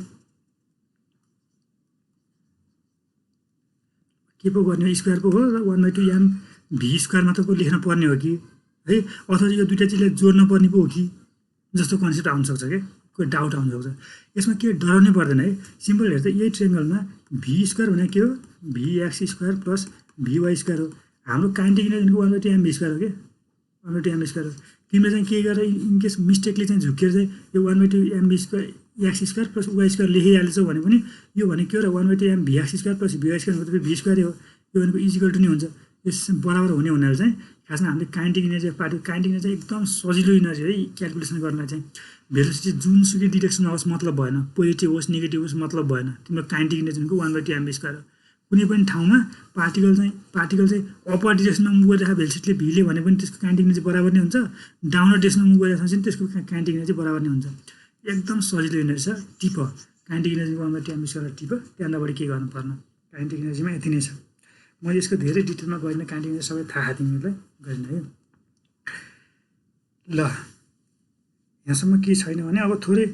के पो गर्ने स्क्वायर पो हो र 1/2 mv² मात्र पो लेख्न पर्ने हो कि है, अथवा यो दुईवटा चिजलाई जोड्न पर्ने पो हो कि जस्तो कन्सेप्ट आउनसक्छ क्या, कोही डाउट आउनसक्छ। यसमा के डराउनै पर्दैन है। सिम्पल हेर्दा यही ट्रेङ्गलमा v² भनेको के हो vx² प्लस vy² हो। हाम्रो काइनेटिक इनर्जी 1/2 mv² हो कि 1/2 mv² हो। तिमीले चाहिँ के गरेर इनकेस मिस्टेकले चाहिँ झुकेर चाहिँ यो 1/2 mv² प्लस y² लेखिहालेछौ भने पनि यो भने के हो र 1/2 mvx² प्लस vy² भनेको v² हो। यो भनेको इजिकल टु नै हुन्छ, यस बराबर हुने हुनाले चाहिँ खासमा हामीले kinetic energy particle kinetic energy एकदम सजिलो इनर्जी है क्यालकुलेसन गर्नलाई चाहिँ। भेलोसिटी जुनसुकै डिरेक्सनमा होस् मतलब भएन, पोजिटिभ होस् नेगेटिभ होस् मतलब भएन। तिम्रो काइनेटिक इनर्जी भनेको 1/2 mv² हो। कुनै पनि ठाउँमा पार्टिकल चाहिँ अपर डिरेक्सनमा मुभ गरिरहेको भेलोसिटीले भिले भने पनि त्यसको काइनेटिक इनर्जी बराबर नै हुन्छ, डाउनर डिरेक्सनमा मुभ गरिरहेको छ भने त्यसको काइनेटिक इनर्जी बराबर नै हुन्छ। एकदम सजिलो इनर्जी छ, tip kinetic energy 1/2 mv² tip, त्यहाँभन्दा बढी केही गर्नु पर्न। काइनेटिक इनर्जीमा यति नै छ। मैले यसको धेरै डिटेलमा गरिनँ, काइनेटिक इनर्जी सबै थाहा तिमीहरूलाई गरिनँ है। ल यहाँसम्म के छैन भने अब थोरै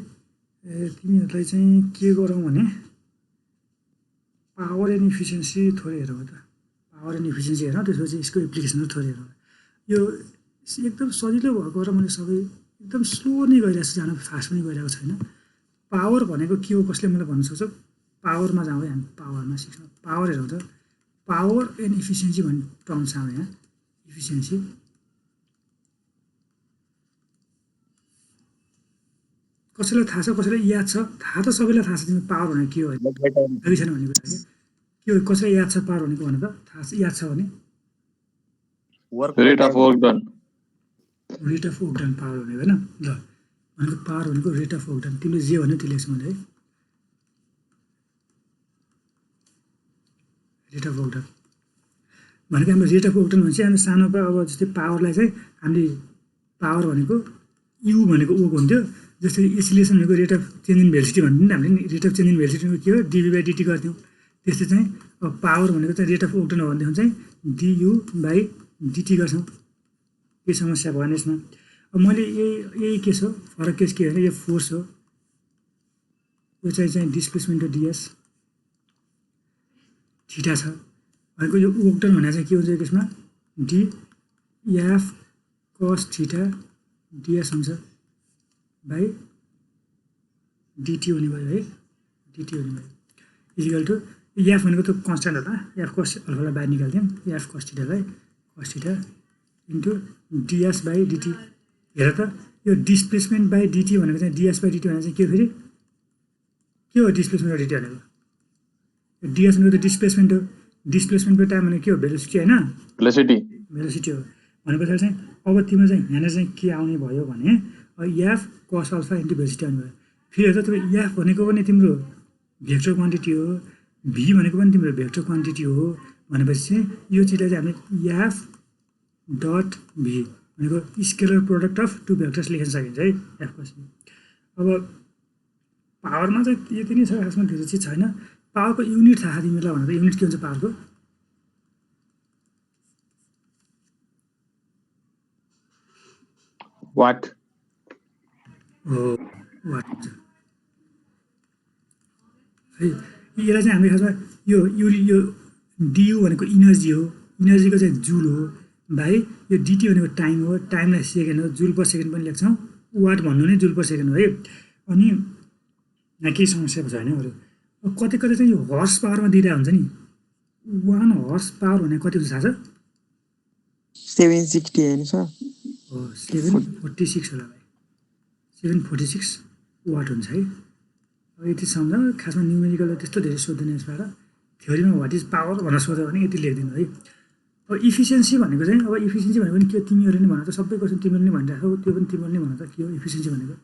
तिमीहरूलाई चाहिँ के गरौँ भने पावर एन्ड इफिसियन्सी थोरै हेरौँ त। पावर एन्ड इफिसियन्सी हेरौँ, त्यसपछि यसको एप्लिकेसनहरू थोरै हेरौँ। यो एकदम सजिलो भएको र मैले सबै एकदम स्लो नै गइरहेको छु, जानु फास्ट पनि गइरहेको छैन। पावर भनेको के हो कसले मलाई भन्न सक्छ? पावरमा जाउँ है हामी, पावरमा सिक्छौँ। पावर हेरौँ त, पावर एन्ड इफिसियन्सी भन्ने टर्म छ हाम्रो यहाँ। इफिसियन्सी कसैलाई थाहा छ, कसैलाई याद छ? थाहा त सबैलाई थाहा छ तिमी पावर भनेको के हो होइन छैन भन्ने कुरा के हो? कसैलाई याद छ पावर भनेको भने त थाहा छ, याद छ भने rate of work done power भनेको होइन। ल भनेको पावर भनेको रेट अफ वर्क डन। तिमीले जे भन्यो त्यो लेख्छु मैले है, रेट अफ वर्क डन भनेको हाम्रो रेट अफ वर्क डन भनेपछि हामी सानो अब जस्तै पावरलाई चाहिँ हामीले पावर भनेको यु भनेको वर्क हुन्थ्यो। जस्तै एसिलेसन भनेको rate of change in velocity भन्थ्यो नि हामीले, rate of change in velocity के हो dv/dt गर्थ्यौँ। त्यस्तै चाहिँ अब पावर भनेको चाहिँ रेट अफ वर्क डन हो भनेदेखि चाहिँ du/dt गर्छौँ। केही समस्या भएन यसमा। अब मैले यही केस हो, फरक केस के होइन, यो फोर्स हो, यो चाहिँ डिस्प्लेसमेन्ट हो ds थीटा छ भनेको यो वर्क डन भनेको चाहिँ के हुन्छ यो केसमा df cos थीटा ds हुन्छ बाई dt हुने भयो है, dt हुने भयो इजिकल टु एफ भनेको त कन्सट्यान्ट होला, एफ कस अल्फालाई बाहिर निकाल्थ्यौँ, एफ कस थीटालाई cos theta into ds by dt। हेर त यो डिस्प्लेसमेन्ट बाई dt भनेको चाहिँ ds बाई dt भनेको चाहिँ के हो फेरि के हो डिस्प्लेसमेन्ट बाई dt भनेको? ds भनेको त डिस्प्लेसमेन्ट हो, डिस्प्लेसमेन्टको टाइम भनेको के हो भेलोसिटी होइन, भेलोसिटी हो। भनेपछि चाहिँ अब तिम्रो चाहिँ यहाँनिर चाहिँ के आउने भयो भने एफ कस अल्फा इन्टु भेलोसिटी आउने भयो। फेरि हेर तिम्रो एफ भनेको पनि तिम्रो भेक्टर क्वान्टिटी हो, भी भनेको पनि तिम्रो भेक्टर क्वान्टिटी हो भनेपछि चाहिँ यो चिजलाई चाहिँ हामीले एफ डट भी भनेको scalar product of two vectors लेख्न सकिन्छ है एफ कस भी। अब पावरमा चाहिँ यति नै छ, खासमा धेरै चिज छैन। पावरको युनिट थाहा तिमीलाई भनेर युनिट के हुन्छ पावरको? वाट हो वाट हुन्छ है। यसलाई चाहिँ हामीले खासमा यो डियु भनेको इनर्जी हो, इनर्जीको चाहिँ जुल हो भाइ। यो डिटी भनेको टाइम हो, टाइमलाई सेकेन्ड हो, जुल पर सेकेन्ड पनि लेख्छौँ। वाट भन्नु नै जुल पर सेकेन्ड हो है। अनि यहाँ केही समस्या छ होइन अरू? कतै कतै चाहिँ यो हर्स पावरमा दिइरहेको हुन्छ नि। 1 हर्स पावर भनेको कति हुन्छ थाहा छ? 760 होइन सर? हो 746 होला भाइ, 746 वाट हुन्छ है। अब यति सम्झ, खासमा न्युमेरिकल त्यस्तो धेरै सोध्दैन यसबाट। थ्योरीमा वाट इज पावर भनेर सोध्यो भने यति लेख्दिनु है। अब इफिसियन्सी भनेको चाहिँ, अब इफिसियन्सी भनेको नि के तिमीहरूले नै भन त, सबै क्वेसन तिमीहरूले नै भनिरहेको, त्यो पनि तिमीहरूले नै भन त के हो इफिसियन्सी भनेको?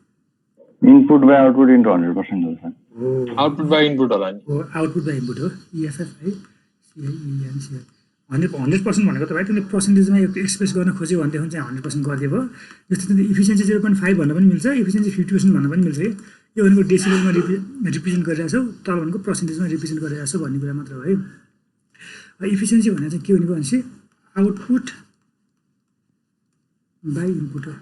इनपुट बाई आउटपुट इन्टु 100% हुन्छ सर। हो आउटपुट बाई इनपुट होला नि। हो आउटपुट बाई इनपुट हो, इएफएफ है, सिआइइएनसिआई। 100% भनेको त भाइ तिमीले पर्सेन्टेजमा एक्सप्रेस गर्न खोज्यो भनेदेखि चाहिँ 100% गरिदियो भयो। जस्तै तिमीले इफिसियन्सी 0.5 भन्न पनि मिल्छ, इफिसियन्सी 50% भन्न पनि मिल्छ है। यो भनेको डेसिबलमा रिप्रेजेन्ट गरिरहेको छौ, तल भनेको पर्सेन्टेजमा रिप्रेजेन्ट गरिरहेको छौ भन्ने कुरा मात्र हो है। इफिसियन्सी भनेर चाहिँ के भनेको भनेपछि आउटपुट बाई इनपुट हो।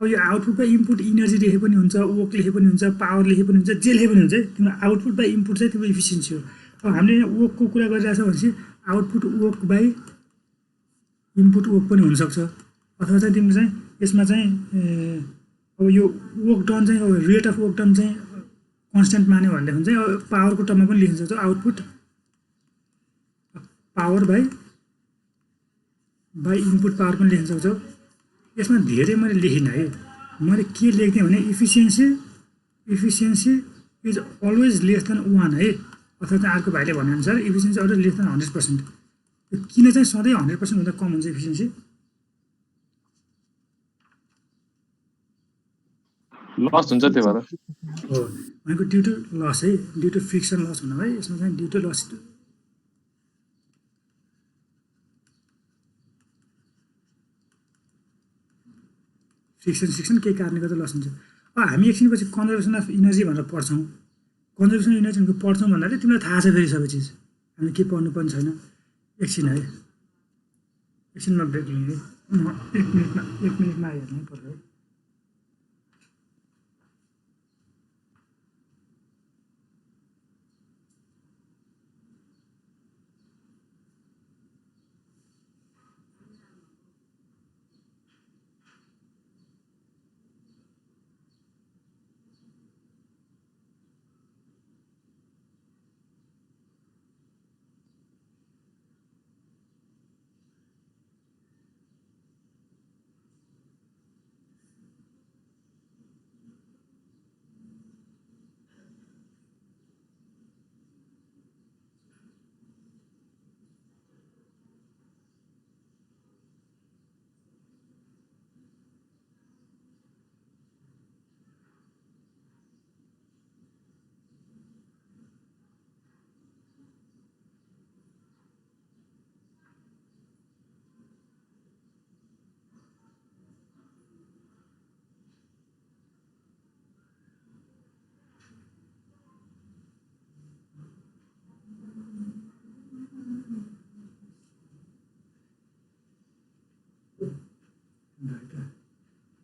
अब यो आउटपुट बाई इनपुट इनर्जी लेखे पनि हुन्छ, वर्क लेखे पनि हुन्छ, पावर लेखे पनि हुन्छ, जे लेखे पनि हुन्छ है। तिम्रो आउटपुट बाई इनपुट चाहिँ तिम्रो इफिसियन्सी हो। अब हामीले यहाँ वर्कको कुरा गरिरहेको छौँ भनेपछि output work by input work पनि हुनसक्छ। अथवा चाहिँ तिम्रो चाहिँ यसमा चाहिँ अब यो वर्क डन चाहिँ अब रेट अफ वर्क डन चाहिँ कन्सटेन्ट मान्यो भनेदेखि चाहिँ अब पावरको टर्ममा पनि लेख्न सक्छौ, output power by input power पनि लेख्न सक्छौ। यसमा धेरै मैले लेखिनँ है। मैले के लेख्थेँ भने efficiency is always less than 1 है। अथवा चाहिँ अर्को भाइले भनेअनुसार इफिसियन्सी अलवेज लेस देन 100%। किन चाहिँ सधैँ 100% भन्दा कम हुन्छ इफिसियन्सी? लस हुन्छ त्यही भएर। हो भनेको ड्यु टु लस है, ड्यु टु फ्रिक्सन लस हुन भाइ। यसमा चाहिँ ड्यु टु लस, फ्रिक्सन केही कारणले गर्दा लस हुन्छ। अब हामी एकछिनपछि कन्जर्भेसन अफ इनर्जी भनेर पढ्छौँ। कन्जर्भेसन अफ इनर्जी भनेको पढ्छौँ भन्दाखेरि तिमीलाई थाहा छ फेरि सबै चिज, हामी के पढ्नु पनि छैन। एकछिन है, एकछिनमा ब्रेक लिने है। म 1 मिनटमा आइहाल्नु पर्छ है।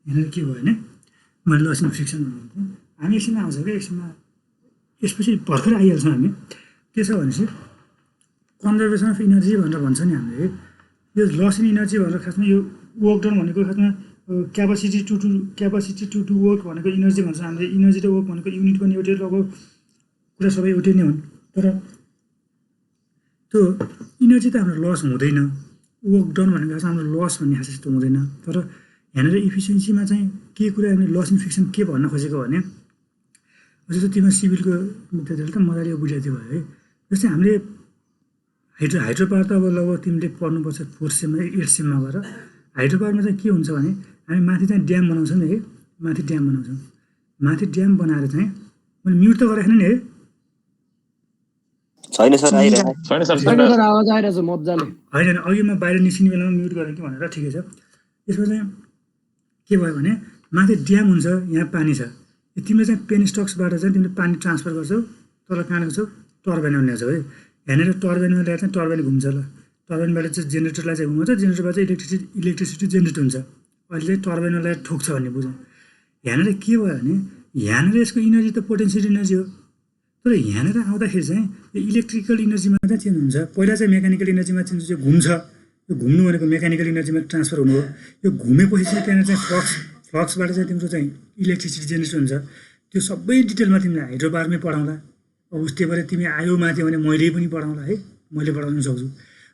यहाँनिर के भयो भने मैले लस इन फ्रिक्सन भनेको थिएँ। हामी एकछिनमा आउँछ क्या, एकछिनमा यसपछि भर्खर आइहाल्छौँ हामी। के छ भनेपछि कन्जर्भेसन अफ इनर्जी भनेर भन्छ नि हामीले। यो लस इन इनर्जी भनेर खासमा यो वर्क डन भनेको खासमा क्यापासिटी टु वर्क भनेको इनर्जी भन्छ हामीले। इनर्जी र वर्क भनेको युनिट पनि एउटै, अब कुरा सबै एउटै नै हुन्। तर त्यो इनर्जी त हाम्रो लस हुँदैन, वर्क डन भनेको खासमा हाम्रो लस भन्ने खास यस्तो हुँदैन। तर यहाँनिर इफिसियन्सीमा चाहिँ के कुरा हामीले लस इन फ्रिक्सन के भन्न खोजेको भने, जस्तो तिम्रो सिभिलको विद्यार्थीहरूले त मजाले बुझाइदियो भयो है। जस्तै हामीले हाइड्रो पावर त अब लगभग तिमीले पढ्नुपर्छ 4 सेममा 8 सेममा गएर। हाइड्रो पावरमा चाहिँ के हुन्छ भने हामी माथि चाहिँ ड्याम बनाउँछौँ नि है। माथि ड्याम बनाउँछौँ, माथि ड्याम बनाएर चाहिँ मैले म्युट त गरेको छैन नि है? छैन सर आइरहेको छैन सर छैन छैन सर आवाज आइरहेछ मजाले होइन अघि म बाहिर निस्किने बेलामा म्युट गरेँ कि भनेर ठिकै छ। यसमा चाहिँ के भयो भने माथि ड्याम हुन्छ, यहाँ पानी छ, तिमीले चाहिँ पेनस्टक्सबाट चाहिँ तिमीले पानी ट्रान्सफर गर्छौ, तल कहाँ ल्याउँछौ टर्बाइनमा ल्याउँछौ है। यहाँनिर टर्बाइनमा ल्याएर चाहिँ टर्बाइन घुम्छ ल, टर्बाइनबाट चाहिँ जेनेरेटरलाई चाहिँ घुमाउँछ, जेनेरेटरबाट चाहिँ इलेक्ट्रिसिटी जेनेरेट हुन्छ, अहिले चाहिँ टर्बाइनमा ल्याएर ठोक्छ भन्ने बुझौँ। यहाँनिर के भयो भने यहाँनिर यसको इनर्जी त पोटेन्सियल इनर्जी हो, तर यहाँनिर आउँदाखेरि चाहिँ यो इलेक्ट्रिकल इनर्जीमा चाहिँ चेन्ज हुन्छ। पहिला चाहिँ मेकानिकल इनर्जीमा चेन्ज हुन्छ, घुम्छ, यो घुम्नु भनेको मेकानिकल इनर्जीमा ट्रान्सफर हुनु हो। यो घुमेपछि चाहिँ त्यहाँनिर चाहिँ फ्लक्सबाट चाहिँ तिम्रो चाहिँ इलेक्ट्रिसिटी जेनेरेट हुन्छ। त्यो सबै डिटेलमा तिमीलाई हाइड्रोबारमै पढाउँला। अब उस्तै भएर तिमी आयो माथि भने मैले पनि पढाउँला है, मैले पढाउन सक्छु।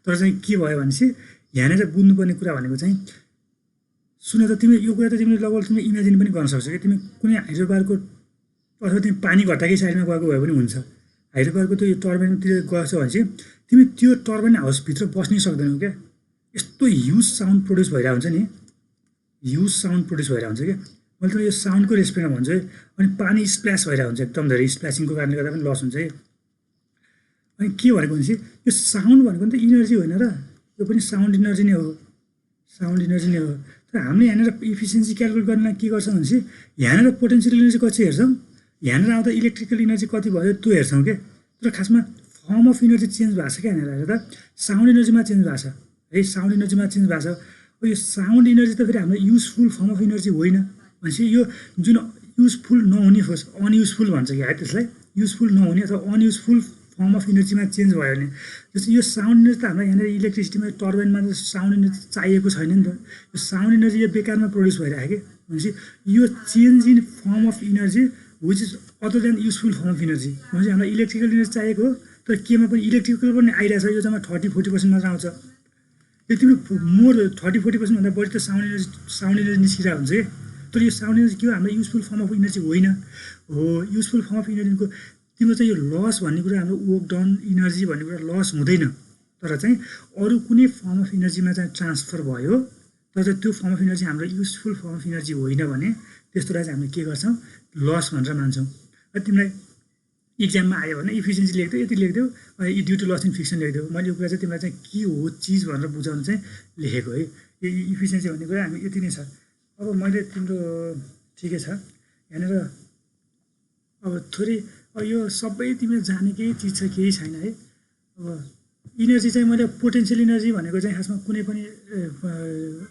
तर चाहिँ के भयो भनेपछि यहाँनिर बुझ्नुपर्ने कुरा भनेको चाहिँ सुन त तिमी यो कुरा त तिमीले लगभग तिमीले इमेजिन पनि गर्न सक्छौ कि तिमी कुनै हाइड्रोबारको अथवा तिमी पानी घट्टाकै साइडमा गएको भए पनि हुन्छ। हाइड्रोबारको त्यो टर्बाइनतिर गएछौ भने चाहिँ तिमी त्यो टर्बाइन हाउसभित्र बस्नै सक्दैनौ क्या, यस्तो ह्युज साउन्ड प्रड्युस भइरहेको हुन्छ नि, ह्युज साउन्ड प्रड्युस भइरहेको हुन्छ क्या। मैले त यो साउन्डको रेस्पेक्टमा भन्छु है। अनि पानी स्प्ल्यास भइरहेको हुन्छ, एकदम धेरै स्प्ल्यासिङको कारणले गर्दा पनि लस हुन्छ है। अनि के भनेको भनेपछि यो साउन्ड भनेको नि त इनर्जी होइन र, यो पनि साउन्ड इनर्जी नै हो, साउन्ड इनर्जी नै हो। तर हामीले यहाँनिर इफिसियन्सी क्यालकुलेट गर्न के गर्छौँ भनेपछि यहाँनिर पोटेन्सियल इनर्जी कति हेर्छौँ, यहाँनिर आउँदा इलेक्ट्रिकल इनर्जी कति भयो त्यो हेर्छौँ क्या। तर खासमा फर्म अफ इनर्जी चेन्ज भएको छ क्या, यहाँनिर हेर्दा साउन्ड इनर्जीमा चेन्ज भएको छ है, साउन्ड इनर्जीमा चेन्ज भएको छ। यो साउन्ड इनर्जी त फेरि हाम्रो युजफुल फर्म अफ इनर्जी होइन भनेपछि यो जुन युजफुल नहुने फोर्स अनयुजफुल भन्छ कि है, त्यसलाई युजफुल नहुने अथवा अनयुजफुल फर्म अफ इनर्जीमा चेन्ज भयो भने जस्तै यो साउन्ड इनर्जी त हाम्रो यहाँनिर इलेक्ट्रिसिटीमा टर्बाइनमा साउन्ड इनर्जी चाहिएको छैन नि त, यो साउन्ड इनर्जी यो बेकारमा प्रड्युस भइरहेको कि भनेपछि यो change in form of energy which is other than useful form of energy भनेपछि हामीलाई इलेक्ट्रिकल इनर्जी चाहिएको हो, तर केमा पनि इलेक्ट्रिकल पनि आइरहेको छ, यो चाहिँ 30-40% मात्र आउँछ। यो तिम्रो मोर 30-40% भन्दा बढी त साउन्ड इनर्जी निस्किरहेको हुन्छ कि। तर यो साउन्ड इनर्जी के हो, हाम्रो युजफुल फर्म अफ इनर्जी होइन हो। युजफुल फर्म अफ इनर्जीको तिम्रो चाहिँ यो लस भन्ने कुरा, हाम्रो वर्क डन इनर्जी भन्ने कुरा लस हुँदैन, तर चाहिँ अरू कुनै फर्म अफ इनर्जीमा चाहिँ ट्रान्सफर भयो, तर चाहिँ त्यो फर्म अफ इनर्जी हाम्रो युजफुल फर्म अफ इनर्जी होइन भने त्यस्तोलाई चाहिँ हामीले के गर्छौँ, लस भनेर मान्छौँ। र तिमीलाई इक्जाममा आयो भने इफिसियन्सी लेख्थ्यौ, यति लेख्थ्यौ, due to loss in friction लेख्थ्यौ। मैले यो कुरा चाहिँ तिमीलाई चाहिँ के हो चिज भनेर बुझाउनु चाहिँ लेखेको है। यो इफिसियन्सी भन्ने कुरा हामी यति नै छ। अब मैले तिम्रो ठिकै छ यहाँनिर अब थोरै यो सबै तिमीले जानेकै चिज छ, केही छैन है। अब इनर्जी चाहिँ मैले पोटेन्सियल इनर्जी भनेको चाहिँ खासमा कुनै पनि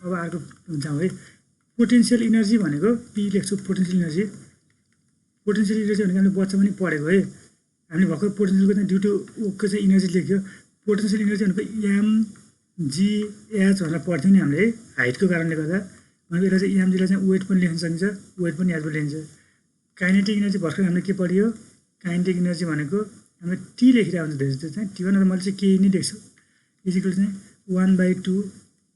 अब अर्को जाउँ है। पोटेन्सियल इनर्जी भनेको पी लेख्छु, पोटेन्सियल इनर्जी। पोटेन्सियल इनर्जी भनेको हामीले बच्चा पनि पढेको है, हामीले भर्खर पोटेन्सियलको चाहिँ ड्यु टु ओको चाहिँ इनर्जी लेख्यो। पोटेन्सियल इनर्जी भनेको एमजिएच भनेर पढ्थ्यौँ नि हामीले है, हाइटको कारणले गर्दा। भनेको यसलाई चाहिँ एमजीलाई चाहिँ वेट पनि लेख्न सकिन्छ, वेट पनि एज पनि लेखिन्छ। काइनेटिक इनर्जी भर्खर हामीले के पढ्यो, काइनेटिक इनर्जी भनेको हामीले टी लेखिरहेको हुन्छ धेरै जस्तो चाहिँ, टी भनेर मैले चाहिँ केही नै लेख्छु, इजिकल चाहिँ 1/2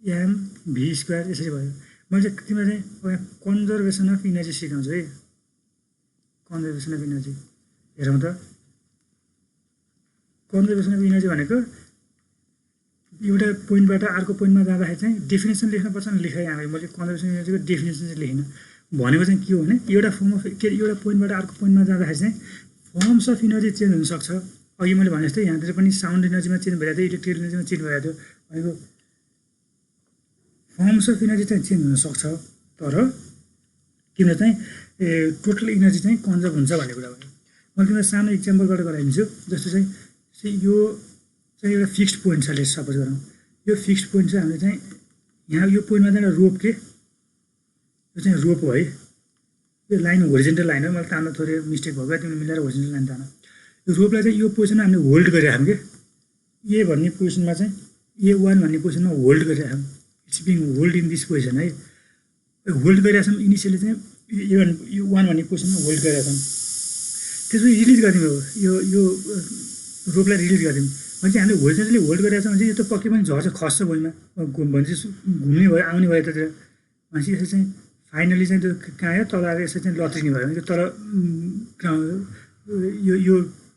mv²। यसरी भयो। मैले चाहिँ तिमीलाई चाहिँ कन्जर्भेसन अफ इनर्जी सिकाउँछु है, कन्जर्भेसन अफ इनर्जी। हेरौँ त, कन्जर्भेसन अफ इनर्जी भनेको एउटा पोइन्टबाट अर्को पोइन्टमा जाँदाखेरि चाहिँ डेफिनेसन लेख्नुपर्छ नि, लेखाइ हामी मैले कन्जर्भेसन इनर्जीको डेफिनेसन चाहिँ लेखिनँ। भनेको चाहिँ के हो भने एउटा फर्म अफ एउटा पोइन्टबाट अर्को पोइन्टमा जाँदाखेरि चाहिँ फर्म्स अफ इनर्जी चेन्ज हुनसक्छ। अघि मैले भने जस्तै यहाँतिर पनि साउन्ड इनर्जीमा चेन्ज भइरहेको थियो, इलेक्ट्रिकल इनर्जीमा चेन्ज भइरहेको थियो। भनेको फर्म्स अफ इनर्जी चाहिँ चेन्ज हुनसक्छ, तर तिम्रो चाहिँ टोटल इनर्जी चाहिँ कन्जर्भ हुन्छ भन्ने कुरा भयो। मैले तिमीलाई सानो इक्जाम्पलबाट गराइदिन्छु। जस्तो चाहिँ यो चाहिँ एउटा फिक्स्ड पोइन्ट छ, लेस सपोज गरौँ। यो फिक्स्ड पोइन्ट चाहिँ हामीले चाहिँ यहाँ यो पोइन्टमा चाहिँ रोप के, यो चाहिँ रोप हो है। यो लाइन होरिजेन्टल लाइन हो, मैले तान्दा थोरै मिस्टेक भयो, तिमीले मिलाएर होरिजेन्टल लाइन तान। यो रोपलाई चाहिँ यो पोजिसनमा हामीले होल्ड गरिराखौँ कि, ए भन्ने पोजिसनमा चाहिँ A1 भन्ने पोजिसनमा होल्ड गरिराखौँ। It's being hold in this position है। होल्ड गरिरहेछौँ इनिसियली चाहिँ A1 भन्ने पोजिसनमा होल्ड गरिरहेछौँ। त्यसपछि रिलिज गरिदिउँ, यो रोपलाई रिलिज गरिदिउँ भने चाहिँ हामीले होरिजेन्टली होल्ड गरिरहेछौँ भने चाहिँ यो त पक्कै पनि झर्छ, खस्छ भुइँमा, भनेपछि घुम्ने भयो, आउने भयो यतातिर। भनेपछि यसरी चाहिँ फाइनली चाहिँ त्यो कहाँ आयो, तल आएर यसरी चाहिँ लत्रिने भयो भने तर यो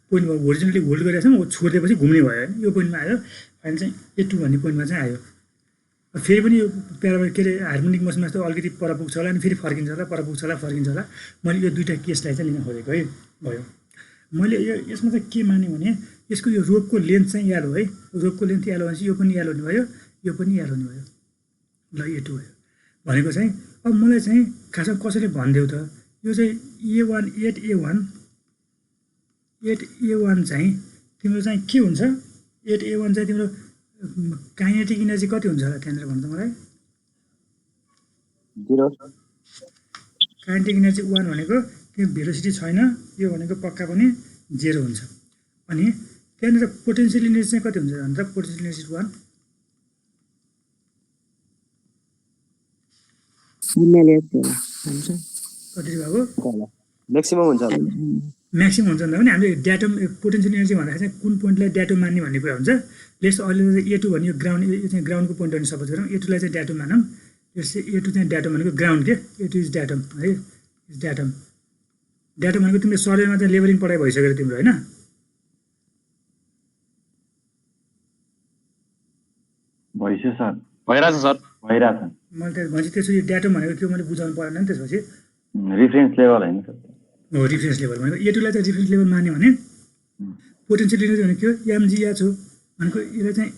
पोइन्ट भयो, होरिजेन्टली होल्ड गरिरहेछौँ, छोडिदिएपछि घुम्ने भयो, यो पोइन्टमा आयो, फाइनल चाहिँ A2 भन्ने पोइन्टमा चाहिँ आयो। फेरि पनि यो प्यारामेट्रिक के अरे हार्मोनिक मोसनमा जस्तो अलिकति पर पुग्छ होला अनि फेरि फर्किन्छ होला पर पुग्छ होला फर्किन्छ होला। मैले यो दुईवटा केसलाई चाहिँ लिन खोजेको है भयो। मैले यसमा चाहिँ के माने भने यसको यो रोपको लेन्थ चाहिँ यालो है, रोपको लेन्थ यालो भनेपछि यो पनि यालो हुने भयो, यो पनि यालो हुने भयो। ल A2 भयो भनेको चाहिँ अब मलाई चाहिँ खासमा कसैले भनिदेऊ त यो चाहिँ A1 8A1 चाहिँ तिम्रो चाहिँ के हुन्छ? 8A1 चाहिँ तिम्रो काइनेटिक इनर्जी कति हुन्छ होला त्यहाँनिर भन्नु त मलाई? 0 काइनेटिक इनर्जी 1 भनेको त्यो भेलोसिटी छैन, यो भनेको पक्का पनि 0 हुन्छ। अनि त्यहाँनिर पोटेन्सियल इनर्जी चाहिँ कति हुन्छ भन्दा पोटेन्सियल इनर्जी 1 कति भएको म्याक्सिमम हुन्छ होला। म्याक्सिमम हुन्छ भन्दा पनि हामीले ड्याटम पोटेन्सियल इनर्जी भन्दाखेरि चाहिँ कुन पोइन्टलाई ड्याटम मान्ने भन्ने कुरा हुन्छ। लेट्स अहिले A2 भन्यो ग्राउन्ड, यो चाहिँ ग्राउन्डको पोइन्ट भने सपोज गरौँ, A2 लाई चाहिँ ड्याटम मानौँ। A2 चाहिँ ड्याटम भनेको ग्राउन्ड के, A2 इज ड्याटम है, इज ड्याटम। ड्याटम भनेको तिम्रो सर्वेमा चाहिँ लेभलिङ पढाइ भइसक्यो तिम्रो होइन? भइसक्यो सर, भइरहेछ सर, भइरहेछ। मैले त भनेपछि त्यसपछि ड्याटम भनेको के मैले बुझाउनु परेन नि त्यसपछि। रिफरेन्स लेभल होइन सर, हो रिफरेन्स लेभल भनेको A2 लाई चाहिँ रिफरेन्स लेभल मान्यो भने पोटेन्सियल इनर्जी भनेको के हो? mgh हो भनेको यसलाई चाहिँ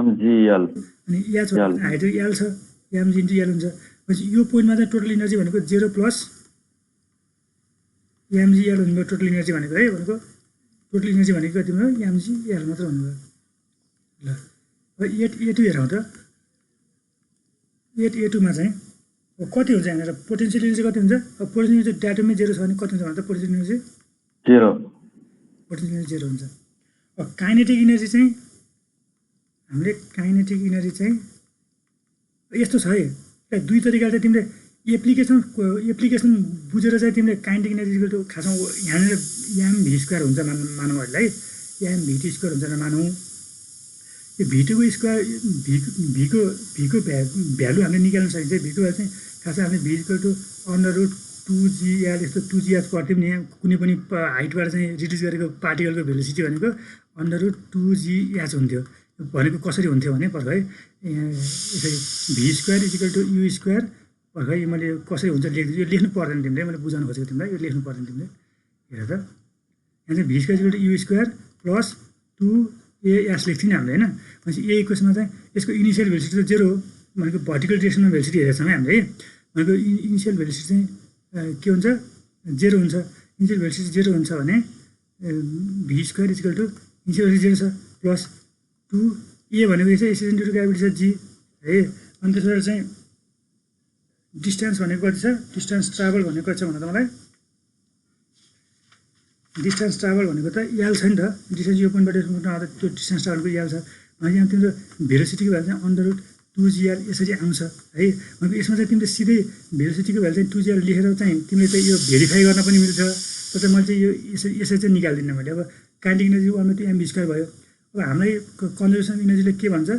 mgl अनि h हाइट l छ, mg इन्टु l हुन्छ। भनेपछि यो पोइन्टमा चाहिँ टोटल इनर्जी भनेको 0 प्लस mgl हुनुभयो टोटल इनर्जी भनेको है, भनेको टोटल इनर्जी भनेको तिम्रो mgl मात्र हुनुभयो। ल अब A2 हेरौँ त, A2 मा चाहिँ कति हुन्छ यहाँनिर पोटेन्सियल इनर्जी कति हुन्छ? अब पोटेन्सियल इनर्जी ड्याटममै 0 छ भने कति हुन्छ भन्दा पोटेन्सियल इनर्जी 0 हुन्छ। अब काइनेटिक इनर्जी चाहिँ हामीले काइनेटिक इनर्जी चाहिँ यस्तो छ है, दुई तरिकाले चाहिँ तिमीले एप्लिकेसन बुझेर चाहिँ तिमीले काइनेटिक इनर्जीको खासमा यहाँनिर mv² हुन्छ मानौँ अहिले है, mvt² हुन्छ मानौँ। यो V2 को स्क्वायर भीको भ्यालु हामीले निकाल्न सकिन्छ। भीको भ्यालु चाहिँ खासमा हामीले v=√2gl यस्तो 2gh पढ्थ्यौँ नि, यहाँ कुनै पनि हाइटबाट चाहिँ रिड्युस गरेको पार्टिकलको भेलोसिटी भनेको √2gh हुन्थ्यो। भनेको कसरी हुन्थ्यो भने पर्ख है, यसरी v²=u²। पर्ख यो मैले कसरी हुन्छ लेख्दिन्छु, यो लेख्नु पर्दैन तिमीले, मैले बुझाउनु खोजेको तिमीलाई, यो लेख्नु पर्दैन तिमीले। हेर त यहाँ चाहिँ v²=u² प्लस 2as लेख्थ्यौँ नि हामीले होइन। भनेपछि A इक्वेसनमा चाहिँ यसको इनिसियल भेलोसिटी त 0 हो भनेको भर्टिकल डिरेक्सनमा भेलोसिटी हेरेछौँ है हामीले है। भनेको इनिसियल भेलोसिटी चाहिँ के हुन्छ 0 हुन्छ। इनिसियल भेलोसिटी 0 हुन्छ भने v² इनिसियल भेलोसिटी 0 छ प्लस 2a भनेको चाहिँ एस इन्टु ग्राभिटी छ g है। अनि त्यसबाट चाहिँ डिस्टेन्स भनेको कति छ, डिस्टेन्स ट्राभल भनेको कति छ भन्दा मलाई डिस्टेन्स ट्राभल भनेको त l छ नि त, डिस्टेन्स यो पोइन्टबाट आउँदा त्यो डिस्टेन्स ट्राभलको l छ। भने यहाँ तिम्रो भेलोसिटीको भ्यालु चाहिँ √2gl यसरी आउँछ है। भनेको यसमा चाहिँ तिमीले सिधै भेलोसिटीको भ्यालु चाहिँ 2gl लेखेर चाहिँ तिमीले चाहिँ यो भेरिफाई गर्न पनि मिल्छ। तर चाहिँ मैले चाहिँ यो यसरी चाहिँ निकाल्दिनँ मैले। अब काइनेटिक इनर्जी 1/2mv² भयो। अब हामीलाई कन्जर्भेसन इनर्जीले के भन्छ,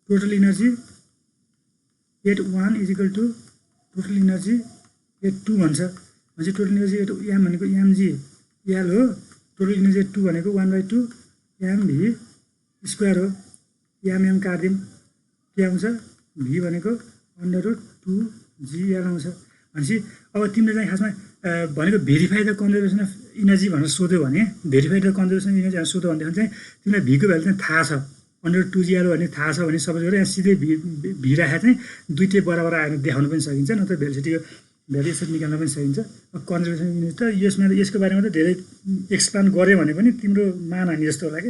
total energy at 1 = total energy at 2 भन्छ। भनेपछि टोटल इनर्जी एट m भनेको mgl हो, टोटल इनर्जी एट 2 भनेको 1/2mv² हो। m काट्दिउँ के आउँछ, v भनेको √2gl आउँछ। भनेपछि अब तिमीले चाहिँ खासमा भनेको verify the conservation of energy भनेर सोध्यो भने, भेरिफाई द कन्जर्भेसन इनर्जी भनेर सोध्यो भनेदेखि चाहिँ तिमीलाई भीको भ्यालु चाहिँ थाहा छ, √2gl भन्ने थाहा छ भने सपोज गरेर यहाँ सिधै भी राखेर चाहिँ दुइटै बराबर आएर देखाउनु पनि सकिन्छ, नत्र भेलोसिटीको भ्यालु यसरी निकाल्न पनि सकिन्छ। अब कन्जर्भेसन इनर्जी त यसको बारेमा त धेरै एक्सप्लेन गऱ्यो भने पनि तिम्रो मान हानि जस्तो होला कि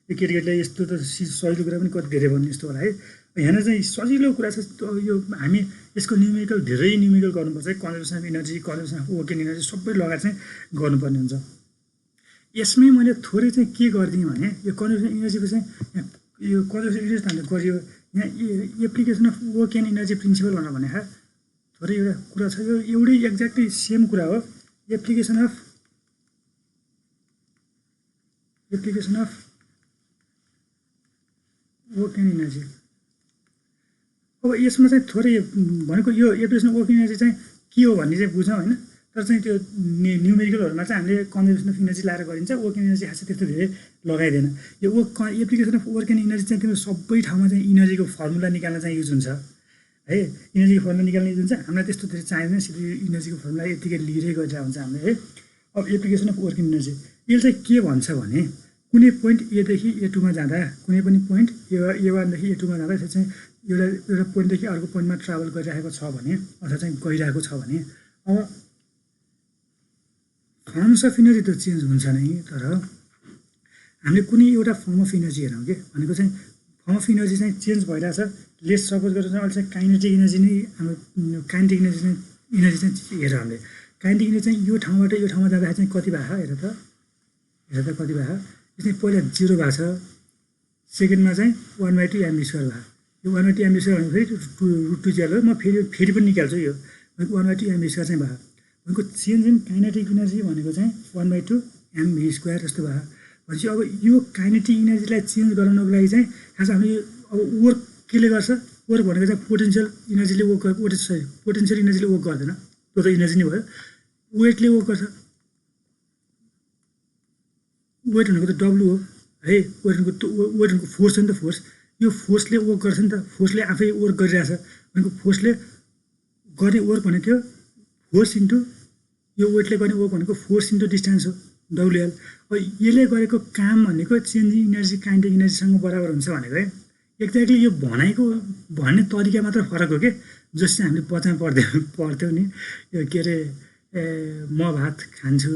यो केटीकेटीलाई यस्तो त सजिलो कुरा पनि कति धेरै भन्ने जस्तो होला है। यहाँनिर चाहिँ सजिलो कुरा छ यो, हामी यसको न्युमेरिकल धेरै न्युमेरिकल गर्नुपर्छ है। Conservation of energy, conservation of working energy सबै लगाएर चाहिँ गर्नुपर्ने हुन्छ। यसमै मैले थोरै चाहिँ के गरिदिएँ भने यो कन्जर्भेसन इनर्जीको चाहिँ यो कन्जर्भेसन इनर्जी हामीले गरियो, यहाँ application of work and energy principle भनेर भनेको थोरै एउटा कुरा छ। यो एउटै एक्ज्याक्टली सेम कुरा हो, application of work and energy. अब यसमा चाहिँ थोरै भनेको यो application of work and energy चाहिँ के हो भन्ने चाहिँ बुझौँ होइन। त तर चाहिँ त्यो न्युमेरिकलहरूमा चाहिँ हामीले कन्जर्भेसन अफ इनर्जी लाएर गरिन्छ वर्क एन्ड इनर्जी खासै त्यस्तो धेरै लगाइँदैन यो application of work and energy चाहिँ तिम्रो सबै ठाउँमा चाहिँ इनर्जीको फर्मुला निकाल्न चाहिँ युज हुन्छ है इनर्जीको फर्मुला निकाल्न युज हुन्छ हामीलाई त्यस्तो धेरै चाहिँदैन सिधै इनर्जीको फर्मुला यतिकै लिएरै गरिरहेको हुन्छ हामीले है अब application of work and energy यसले चाहिँ के भन्छ भने कुनै पोइन्ट एदेखि ए2मा जाँदा कुनै पनि पोइन्ट ए1देखि ए2मा जाँदा त्यो चाहिँ एउटा पोइन्टदेखि अर्को पोइन्टमा ट्राभल गरिरहेको छ भने अथवा चाहिँ गइरहेको छ भने अब फर्म्स अफ इनर्जी त चेन्ज हुन्छ नै तर हामीले कुनै एउटा फर्म अफ इनर्जी हेरौँ के भनेको चाहिँ फर्म अफ इनर्जी चाहिँ चेन्ज भइरहेछ लेस सपोज गरेर चाहिँ अहिले चाहिँ काइनेटिक इनर्जी नै हाम्रो काइनेटिक इनर्जी चाहिँ हेर हामीले काइनेटिक इनर्जी चाहिँ यो ठाउँबाट यो ठाउँमा जाँदाखेरि चाहिँ कति भएको हेर त कति भएको यो चाहिँ पहिला 0 भएको छ सेकेन्डमा चाहिँ 1/2 mv² भयो यो 1/2 mv² भने फेरि √2 जेल हो म फेरि पनि निकाल्छु यो 1/2 mv² चाहिँ भयो भनेको चेन्ज इन काइनेटिक इनर्जी भनेको चाहिँ 1/2 mv² जस्तो भयो भनेपछि अब यो काइनेटिक इनर्जीलाई चेन्ज गराउनको लागि चाहिँ खास हामीले अब वर्क केले गर्छ वर्क भनेको चाहिँ पोटेन्सियल इनर्जीले वर्क पोटेन्सियल इनर्जीले वर्क गर्दैन त्यो त इनर्जी नै भयो वेटले वर्क गर्छ वेट भनेको त डब्लु हो है वेट भनेको फोर्स हो नि त फोर्स यो फोर्सले वर्क गर्छ नि त फोर्सले आफै वर्क गरिरहेछ भनेको फोर्सले गर्ने वर्क भनेको थियो फोर्स इन्टु यो वेटले गर्ने वर्क भनेको फोर्स इन्टु डिस्टेन्स हो डब्लुएल अब यसले गरेको काम भनेको चेन्जिङ इनर्जी काइनेटिक इनर्जीसँग बराबर हुन्छ भनेको है एक्ज्याक्टली यो भन्ने तरिका मात्र फरक हो कि जस चाहिँ हामीले पचामा पढ्थ्यौँ नि यो के अरे म भात खान्छु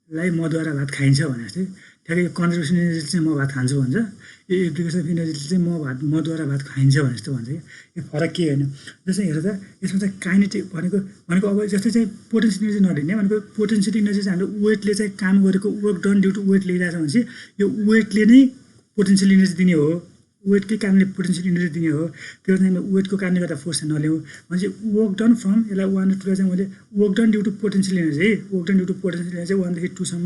लाई मद्वारा भात खाइन्छ भने जस्तै ठ्याक्कै यो कन्जर्भेसन इनर्जी चाहिँ म भात खान्छु भन्छ यो एप्लिकेसन अफ इनर्जी चाहिँ मद्वारा भात खाइन्छ भने जस्तो भन्छ कि यो फरक के होइन जस्तै हेर त यसमा चाहिँ काइनेटिक भनेको अब जस्तै चाहिँ पोटेन्सियल इनर्जी नलिने भनेको पोटेन्सियल इनर्जी चाहिँ हाम्रो वेटले चाहिँ काम गरेको work done due to weight लिइरहेछ भनेपछि यो वेटले नै पोटेन्सियल इनर्जी दिने हो वेटकै कारणले पोटेन्सियल इनर्जी दिने हो त्यो चाहिँ वेटको कारणले गर्दा फोर्स चाहिँ नल्याउँ भनेपछि वर्क डन फ्रम यसलाई 1 र 2 चाहिँ मैले work done due to potential energy है work done due to potential energy 1 देखि 2 सम्म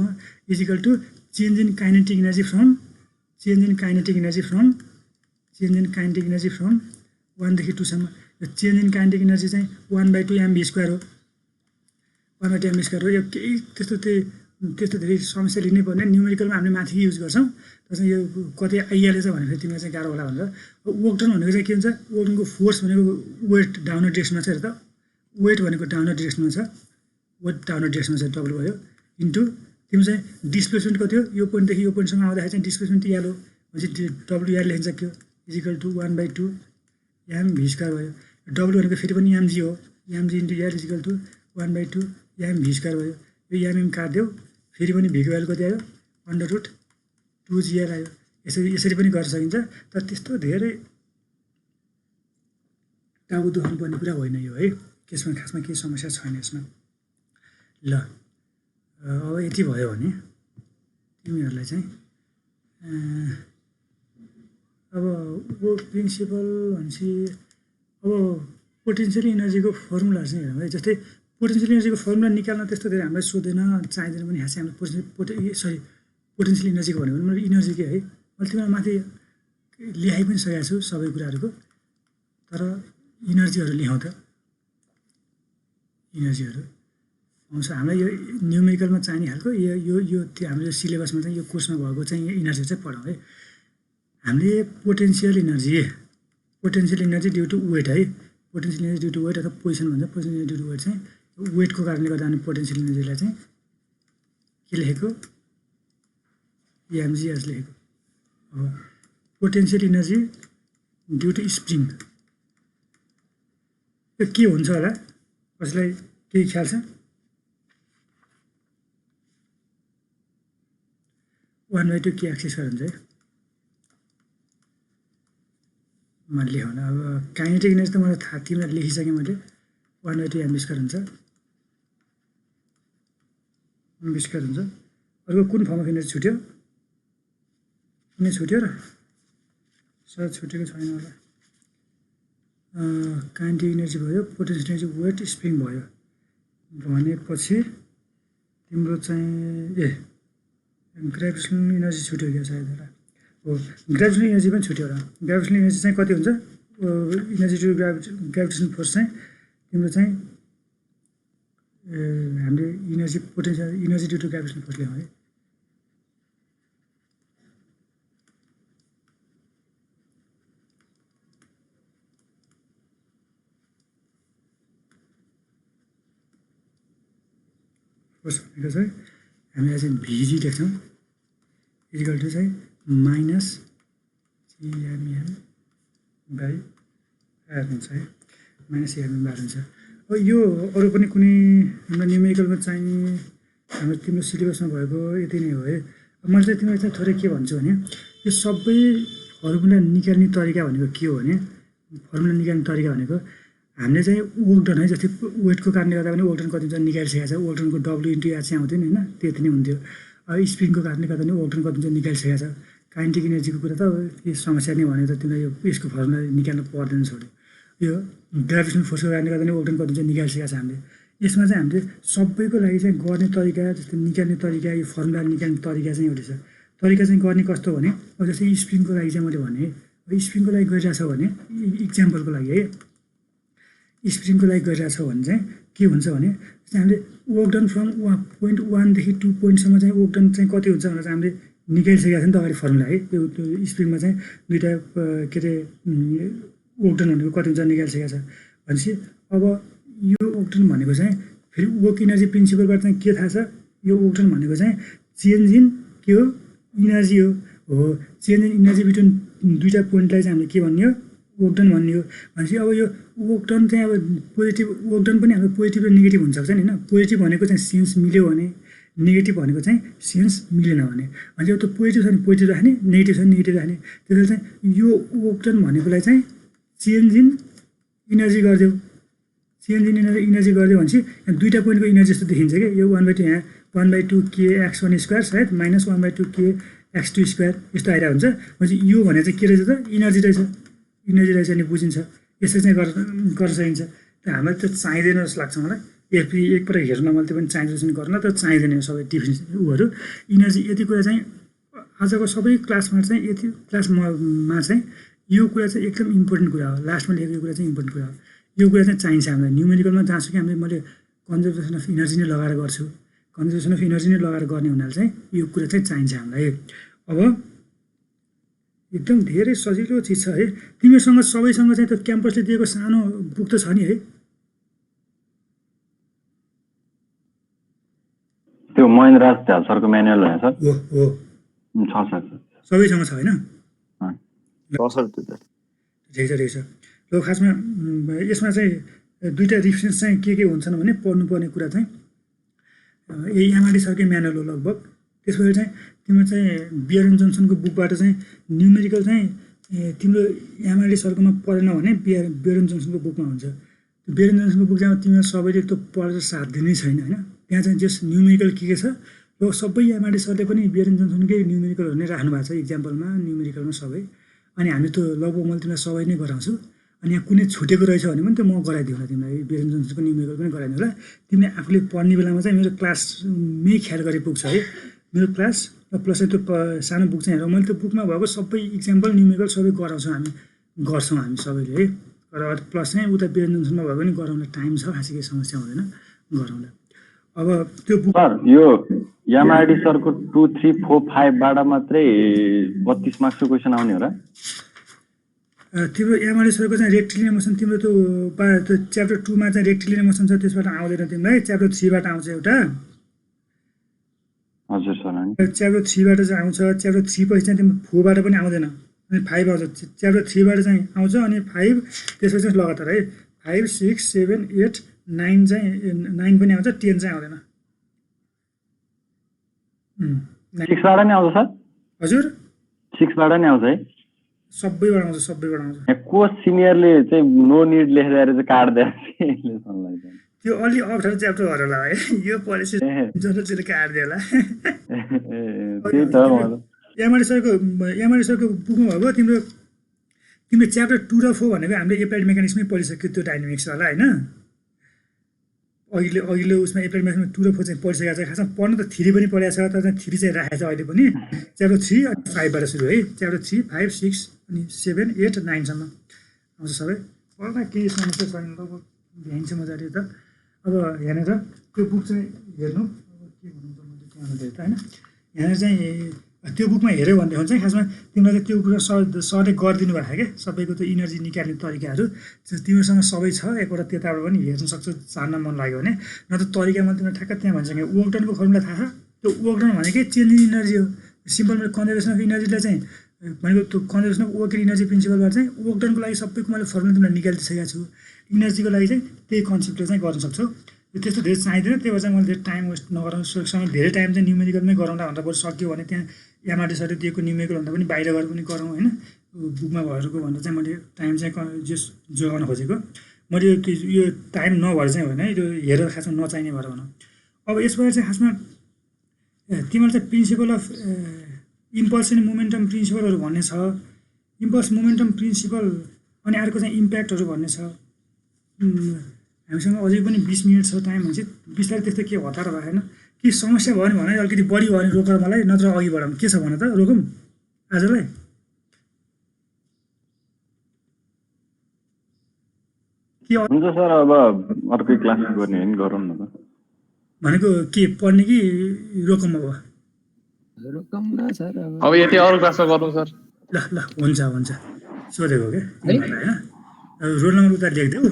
is equal to change in kinetic energy from 1 देखि 2 सम्म यो चेन्ज इन काइनेटिक इनर्जी चाहिँ 1/2 mv² हो 1/2 mv² हो यो केही त्यस्तो धेरै समस्या लिनै पर्ने न्युमेरिकलमा हामीले माथि युज गर्छौँ तर चाहिँ यो कतै आइहालेछ भने फेरि तिमीलाई चाहिँ गाह्रो होला भनेर वर्क डन भनेको चाहिँ के हुन्छ वर्कको फोर्स भनेको वेट डाउनर डिरेक्सनमा छ हेर त वेट भनेको डाउनर डिरेक्सनमा छ वेट डाउनर डिरेक्सनमा छ डब्लु भयो इन्टु तिम्रो चाहिँ डिस्प्लेसमेन्ट कति हो यो पोइन्टदेखि यो पोइन्टसम्म आउँदाखेरि चाहिँ डिस्प्लेसमेन्ट याल हो भनेपछि डब्लु याल लेखिन्छ के हो इजिकल टु 1/2 mv² भयो डब्लु भनेको फेरि पनि mg हो mg इन्टु याल इजिकल टु 1/2 mv² भयो यो mm काट्यो फेरि पनि भीको भ्यालु कति आयो √2gl आयो यसरी पनि गर्न सकिन्छ तर त्यस्तो धेरै टाउको दुखाउनु पर्ने कुरा होइन यो है त्यसमा खासमा केही समस्या छैन यसमा ल अब यति भयो भने तिमीहरूलाई चाहिँ अब वर्क प्रिन्सिपल भनेपछि अब पोटेन्सियल इनर्जीको फर्मुलाहरू चाहिँ हेरौँ है जस्तै पोटेन्सियल इनर्जीको फर्मुला निकाल्न त्यस्तो धेरै हामीलाई सोध्दैन चाहिँदैन पनि खासै हामीले पोटेन्सियल इनर्जीको भनेको मैले इनर्जीकै है मैले तिमीलाई माथि लेखाइ पनि सकेको छु सबै कुराहरूको तर इनर्जीहरू लेखाउँ त इनर्जीहरू आउँछ हामीलाई यो न्युमेरिकलमा चाहिने खालको यो हाम्रो सिलेबसमा चाहिँ यो कोर्समा भएको चाहिँ इनर्जी चाहिँ पढौँ है हामीले potential energy due to weight है potential energy due to weight अथवा पोजिसन भन्छ position energy due to weight चाहिँ वेटको कारणले गर्दा हामी पोटेन्सियल इनर्जीलाई चाहिँ के लेखेको mg एस लेखेको अब potential energy due to spring यो के हुन्छ होला कसैलाई केही ख्याल छ 1/2 के एक्सिस हुन्छ है मैले लेखाउन अब काइनेटिक इनर्जी त मलाई थाहा तिमीलाई लेखिसकेँ मैले 1/2 mv² हुन्छ हुन्छ अर्को कुन फर्म अफ इनर्जी छुट्यो कुनै छुट्यो र सायद छुटेको छैन होला काइनेटिक इनर्जी भयो पोटेन्सियल इनर्जी वेट स्प्रिङ भयो भनेपछि तिम्रो चाहिँ ग्रेभिटेसनल इनर्जी छुट्यो क्या सायद होला हो ग्रेभिटेसनल इनर्जी पनि छुट्यो होला ग्रेभिटेसनल इनर्जी चाहिँ कति हुन्छ इनर्जी टु ग्रेभिटेसन फोर्स चाहिँ तिम्रो चाहिँ हामीले energy potential energy due to gravitation force ल्याउँ है। फोर्स भनेको चाहिँ हामीले चाहिँ भिजी लेख्छौँ इक्वल टु चाहिँ माइनस सिएमएम बाई आर हुन्छ है, माइनस सिएमएम बाई आर हुन्छ। अब यो अरू पनि कुनै हाम्रो न्युमेरिकलमा चाहिने हाम्रो तिम्रो सिलेबसमा भएको यति नै हो है। अब मैले चाहिँ तिमीलाई चाहिँ थोरै के भन्छु भने यो सबै फर्मुला निकाल्ने तरिका भनेको के हो भने फर्मुला निकाल्ने तरिका भनेको हामीले चाहिँ वर्कडन है, जस्तै वेटको कारणले गर्दा पनि वर्कडन कति हुन्छ निकालिसकेको छ, वर्कडनको डब्लु इन्टु आर चाहिँ आउँदैन होइन, त्यति नै हुन्थ्यो। स्प्रिङको कारणले गर्दा पनि वर्कडन कति हुन्छ निकालिसकेको छ, काइनेटिक एनर्जीको कुरा त के समस्या नै भने त तिमीलाई यो यसको फर्मुला निकाल्नु पर्दैन छोड्यो। यो ग्राभिटेसन फोर्सको कारणले गर्दा पनि वर्कडन कति हुन्छ निकालिसकेको छ हामीले। यसमा चाहिँ हामीले सबैको लागि चाहिँ गर्ने तरिका जस्तै निकाल्ने तरिका यो फर्मुला निकाल्ने तरिका चाहिँ एउटै छ। तरिका चाहिँ गर्ने कस्तो भने अब जस्तै स्प्रिङको लागि चाहिँ मैले भने स्प्रिङको लागि गरिरहेको छ भने इक्जाम्पलको लागि है, स्प्रिङको लागि गरिरहेको छ भने चाहिँ के हुन्छ भने हामीले वर्क डन फ्रम पोइन्ट 1 देखि 2 पोइन्टसम्म चाहिँ वर्क डन चाहिँ कति हुन्छ भनेर चाहिँ हामीले निकालिसकेको छ नि त अगाडि फर्मुला है। त्यो स्प्रिङमा चाहिँ दुईवटा के अरे वर्क डन भनेको कति हुन्छ निकालिसकेको छ भनेपछि अब यो वर्क डन भनेको चाहिँ फेरि वर्क इनर्जी प्रिन्सिपलबाट चाहिँ के थाहा छ, यो वर्क डन भनेको चाहिँ चेन्ज इन के हो इनर्जी हो चेन्ज इन इनर्जी बिट्विन दुईवटा पोइन्टलाई चाहिँ हामीले के भन्ने हो वर्क डन भन्ने हो भनेपछि अब यो वर्क डन चाहिँ अब पोजिटिभ वर्क डन पनि हाम्रो पोजिटिभ र नेगेटिभ हुनसक्छ नि होइन। पोजिटिभ भनेको चाहिँ सेन्स मिल्यो भने, नेगेटिभ भनेको चाहिँ सेन्स मिलेन भने भनेपछि अब त्यो पोजिटिभ छ भने पोजिटिभ राख्ने, नेगेटिभ छ भने नेगेटिभ राख्ने। त्यसैले चाहिँ यो वर्क डन भनेकोलाई चाहिँ चेन्ज इन इनर्जी गरिदेऊ, चेन्ज इन इनर्जी गरिदियो भनेपछि यहाँ दुईवटा पोइन्टको इनर्जी जस्तो देखिन्छ क्या। यो 1/2 यहाँ 1/2 kx1 स्क्वायर सायद माइनस 1/2 kx2 स्क्वायर यस्तो आइरहेको हुन्छ भनेपछि यो भने चाहिँ के रहेछ त इनर्जी रहेछ, इनर्जी रहेछ भने बुझिन्छ। यसरी चाहिँ गर्न सकिन्छ। त्यो हामीलाई त्यो चाहिँदैन जस्तो लाग्छ मलाई। एकपल्ट हेर्न मैले त्यो पनि चाहिन्छ गर्न त चाहिँदैन यो सबै डिफिनेसन उहरू इनर्जी। यति कुरा चाहिँ आजको सबै क्लासमा चाहिँ यति क्लासमा चाहिँ यो कुरा चाहिँ एकदम इम्पोर्टेन्ट कुरा हो। लास्टमा लेखेको कुरा चाहिँ इम्पोर्टेन्ट कुरा हो। यो कुरा चाहिँ चाहिन्छ हामीलाई न्युमेरिकलमा जहाँसुकै हामीले मैले कन्जर्भेसन अफ इनर्जी नै लगाएर गर्छु, कन्जर्भेसन अफ इनर्जी नै लगाएर गर्ने हुनाले चाहिँ यो कुरा चाहिँ चाहिन्छ हामीलाई। अब एकदम धेरै सजिलो चिज छ है। तिमीसँग सबैसँग चाहिँ त्यो क्याम्पसले दिएको सानो बुक त छ नि है, त्यो महेन्द्र राज ढाल सरको म्यानुअल होइन सर? हो छ सर, सबैसँग छ होइन? ठिक छ। ल खासमा यसमा चाहिँ दुईवटा रिफरेन्स चाहिँ के हुन्छन् भने पढ्नुपर्ने कुरा चाहिँ यही एमआरडी सरकै म्यानुअल हो लगभग। त्यसपछि चाहिँ तिम्रो चाहिँ बियरन जोन्सनको बुकबाट चाहिँ न्युमेरिकल चाहिँ तिम्रो एमआरडी सरकोमा पढेन भने बियरन जोन्सनको बुकमा हुन्छ। त्यो बियरन जोन्सनको बुक चाहिँ तिमीहरू सबैले त्यो पढेर साथ दिनै छैन होइन। त्यहाँ चाहिँ जस न्युमेरिकल के छ र सबै एमआरडी सरले पनि बियरन जोन्सनकै न्युमेरिकलहरू नै राख्नु भएको छ इक्जाम्पलमा न्युमेरिकलमा सबै। अनि हामी त्यो लगभग मैले तिमीलाई सबै नै गराउँछु। अनि यहाँ कुनै छुटेको रहेछ भने पनि त म गराइदिउँला तिमीलाई, बियरन जोन्सनको न्युमेरिकल पनि गराइदिउँला। तिमीले आफूले पढ्ने बेलामा चाहिँ मेरो क्लासमै ख्याल गरी पुग्छ है मेरो क्लास प्लस त्यो सानो बुक चाहिँ हेर। मैले त्यो बुकमा भएको सबै इक्जाम्पल न्युमेरिकल सबै गराउँछौँ गर्छौँ हामी सबैले है। र प्लस चाहिँ उता बियरन जोन्सनमा भएको पनि गराउन टाइम छ, खासै केही समस्या हुँदैन गराउँला। अब त्यो बुक सर यो एमआरडी सरको 2, 3, 4, 5बाट मात्रै 32 मार्क्सको क्वेसन आउने हो र? तिम्रो एमआरडी सरको चाहिँ रेक्टिलिनियर मोसन तिम्रो त्यो च्याप्टर 2मा चाहिँ रेक्टिलिनियर मोसन छ, त्यसबाट आउँदैन तिमीलाई। च्याप्टर 3बाट आउँछ एउटा। हजुर सर। च्याप्टर 3बाट चाहिँ आउँछ। च्याप्टर 3 पछि चाहिँ तिम्रो 4बाट पनि आउँदैन अनि 5 आउँछ। च्याप्टर 3बाट चाहिँ आउँछ अनि 5 त्यसपछि चाहिँ लगातार है 5, 6, 7, 8, 9 चाहिँ 9 पनि आउँछ, 10 चाहिँ आउँदैन। 6बाट नै आउँछ सर? हजुर 6बाट नै आउँछ है? सबैबाट आउँछ, सबैबाट आउँछ। को सिनियरले चाहिँ नो निड लेखेर चाहिँ काट्दै त्यो अलि अप्ठ्यारो च्याप्टर भएर होला है यो पोलिसी जनरल काट्दै होला। एमआरडी सरको बुकमा भएको तिम्रो च्याप्टर 2 र 4 भनेको हामीले एप्लाइड मेकानिक्समै पढिसक्यो त्यो डाइनामिक्स होला होइन। अहिले उसमा एप्लाइड मेकानिक्समा 2 र 4 चाहिँ पढिसकेको छ। खासमा पढ्नु त 3 पनि पढाएको छ, तर चाहिँ 3 चाहिँ राखेको छ अहिले पनि। च्याप्टर 3 अनि 5बाट सुरु है। च्याप्टर 3, 5, 6 अनि 7, 8, 9सम्म आउँछ सबै। पढ्दा केही समस्या छैन, लगभग भ्याइन्छ मजाले त। अब यहाँनिर त्यो बुक चाहिँ हेर्नु अब के भन्नु त मैले त्यहाँबाट हेर्दा होइन यहाँनिर चाहिँ त्यो बुकमा हेऱ्यो भनेदेखि चाहिँ खासमा तिमीलाई चाहिँ त्यो कुरा सरले गरिदिनु भएको क्या सबैको त्यो इनर्जी निकाल्ने तरिकाहरू तिमीहरूसँग सबै छ एकपल्ट त्यताबाट पनि हेर्न सक्छौ जान्न मन लाग्यो भने नत्र तरिकामा तिमीलाई ठ्याक्क त्यहाँ भन्छ कि वर्क डनको फर्मुला थाहा छ त्यो वर्क डन भनेकै चेन्जिङ इनर्जी हो सिम्पल कन्जर्भेसन अफ इनर्जीलाई चाहिँ भनेको त्यो कन्जर्भेसन अफ वर्क इनर्जी प्रिन्सिपलबाट चाहिँ वर्क डनको लागि सबैको मैले फर्मुला तिमीलाई निकालिदिइसकेको छु इनर्जीको लागि चाहिँ त्यही कन्सेप्टले चाहिँ गर्न सक्छौ त्यस्तो धेरै चाहिँदैन त्यही भएर चाहिँ मैले धेरै टाइम वेस्ट नगराउनु धेरै टाइम चाहिँ न्युमेरिकलमै गराउँदा भन्दा बरु सक्यो भने त्यहाँ एमआरटी सरले दिएको न्युमेरिकल भन्दा पनि बाहिर गएर पनि गरौँ होइन बुकमा भएरको भन्दा चाहिँ मैले टाइम चाहिँ जोगाउन खोजेको मैले यो टाइम नभएर चाहिँ होइन यो हेरेर खासमा नचाहिने भएर भनौँ अब यसबाट चाहिँ खासमा तिमीलाई चाहिँ principle of impulse and momentum प्रिन्सिपलहरू भन्ने छ इम्पल्स मोमेन्टम प्रिन्सिपल अनि अर्को चाहिँ इम्प्याक्टहरू भन्ने छ हामीसँग अझै पनि 20 मिनट छ टाइम हुन्छ बिस्तारै त्यस्तो के हतार भएन कि समस्या भयो भने अलिकति बढी भयो भने रोक मलाई नत्र अघि बढाउँ के छ भन त रोकौँ आजलाई के हुन्छ सर अब अर्कै क्लास गर्ने होइन गरौँ न त भनेको के पढ्ने कि रोकौँ अब रोकौँ न सर अब यति अरू क्लासमा गरौँ सर ल ल हुन्छ हुन्छ सोधेको क्या होइन रोल नम्बर उता लेखिदेऊ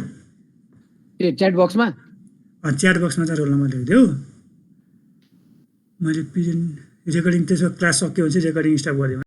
ए च्याट बक्समा च्याट बक्समा चाहिँ रोल नम्बर लेखिदेऊ मैले प्रेजेन्ट रेकर्डिङ त्यसो क्लास सक्यो भने चाहिँ रेकर्डिङ स्टप गरिदिउँ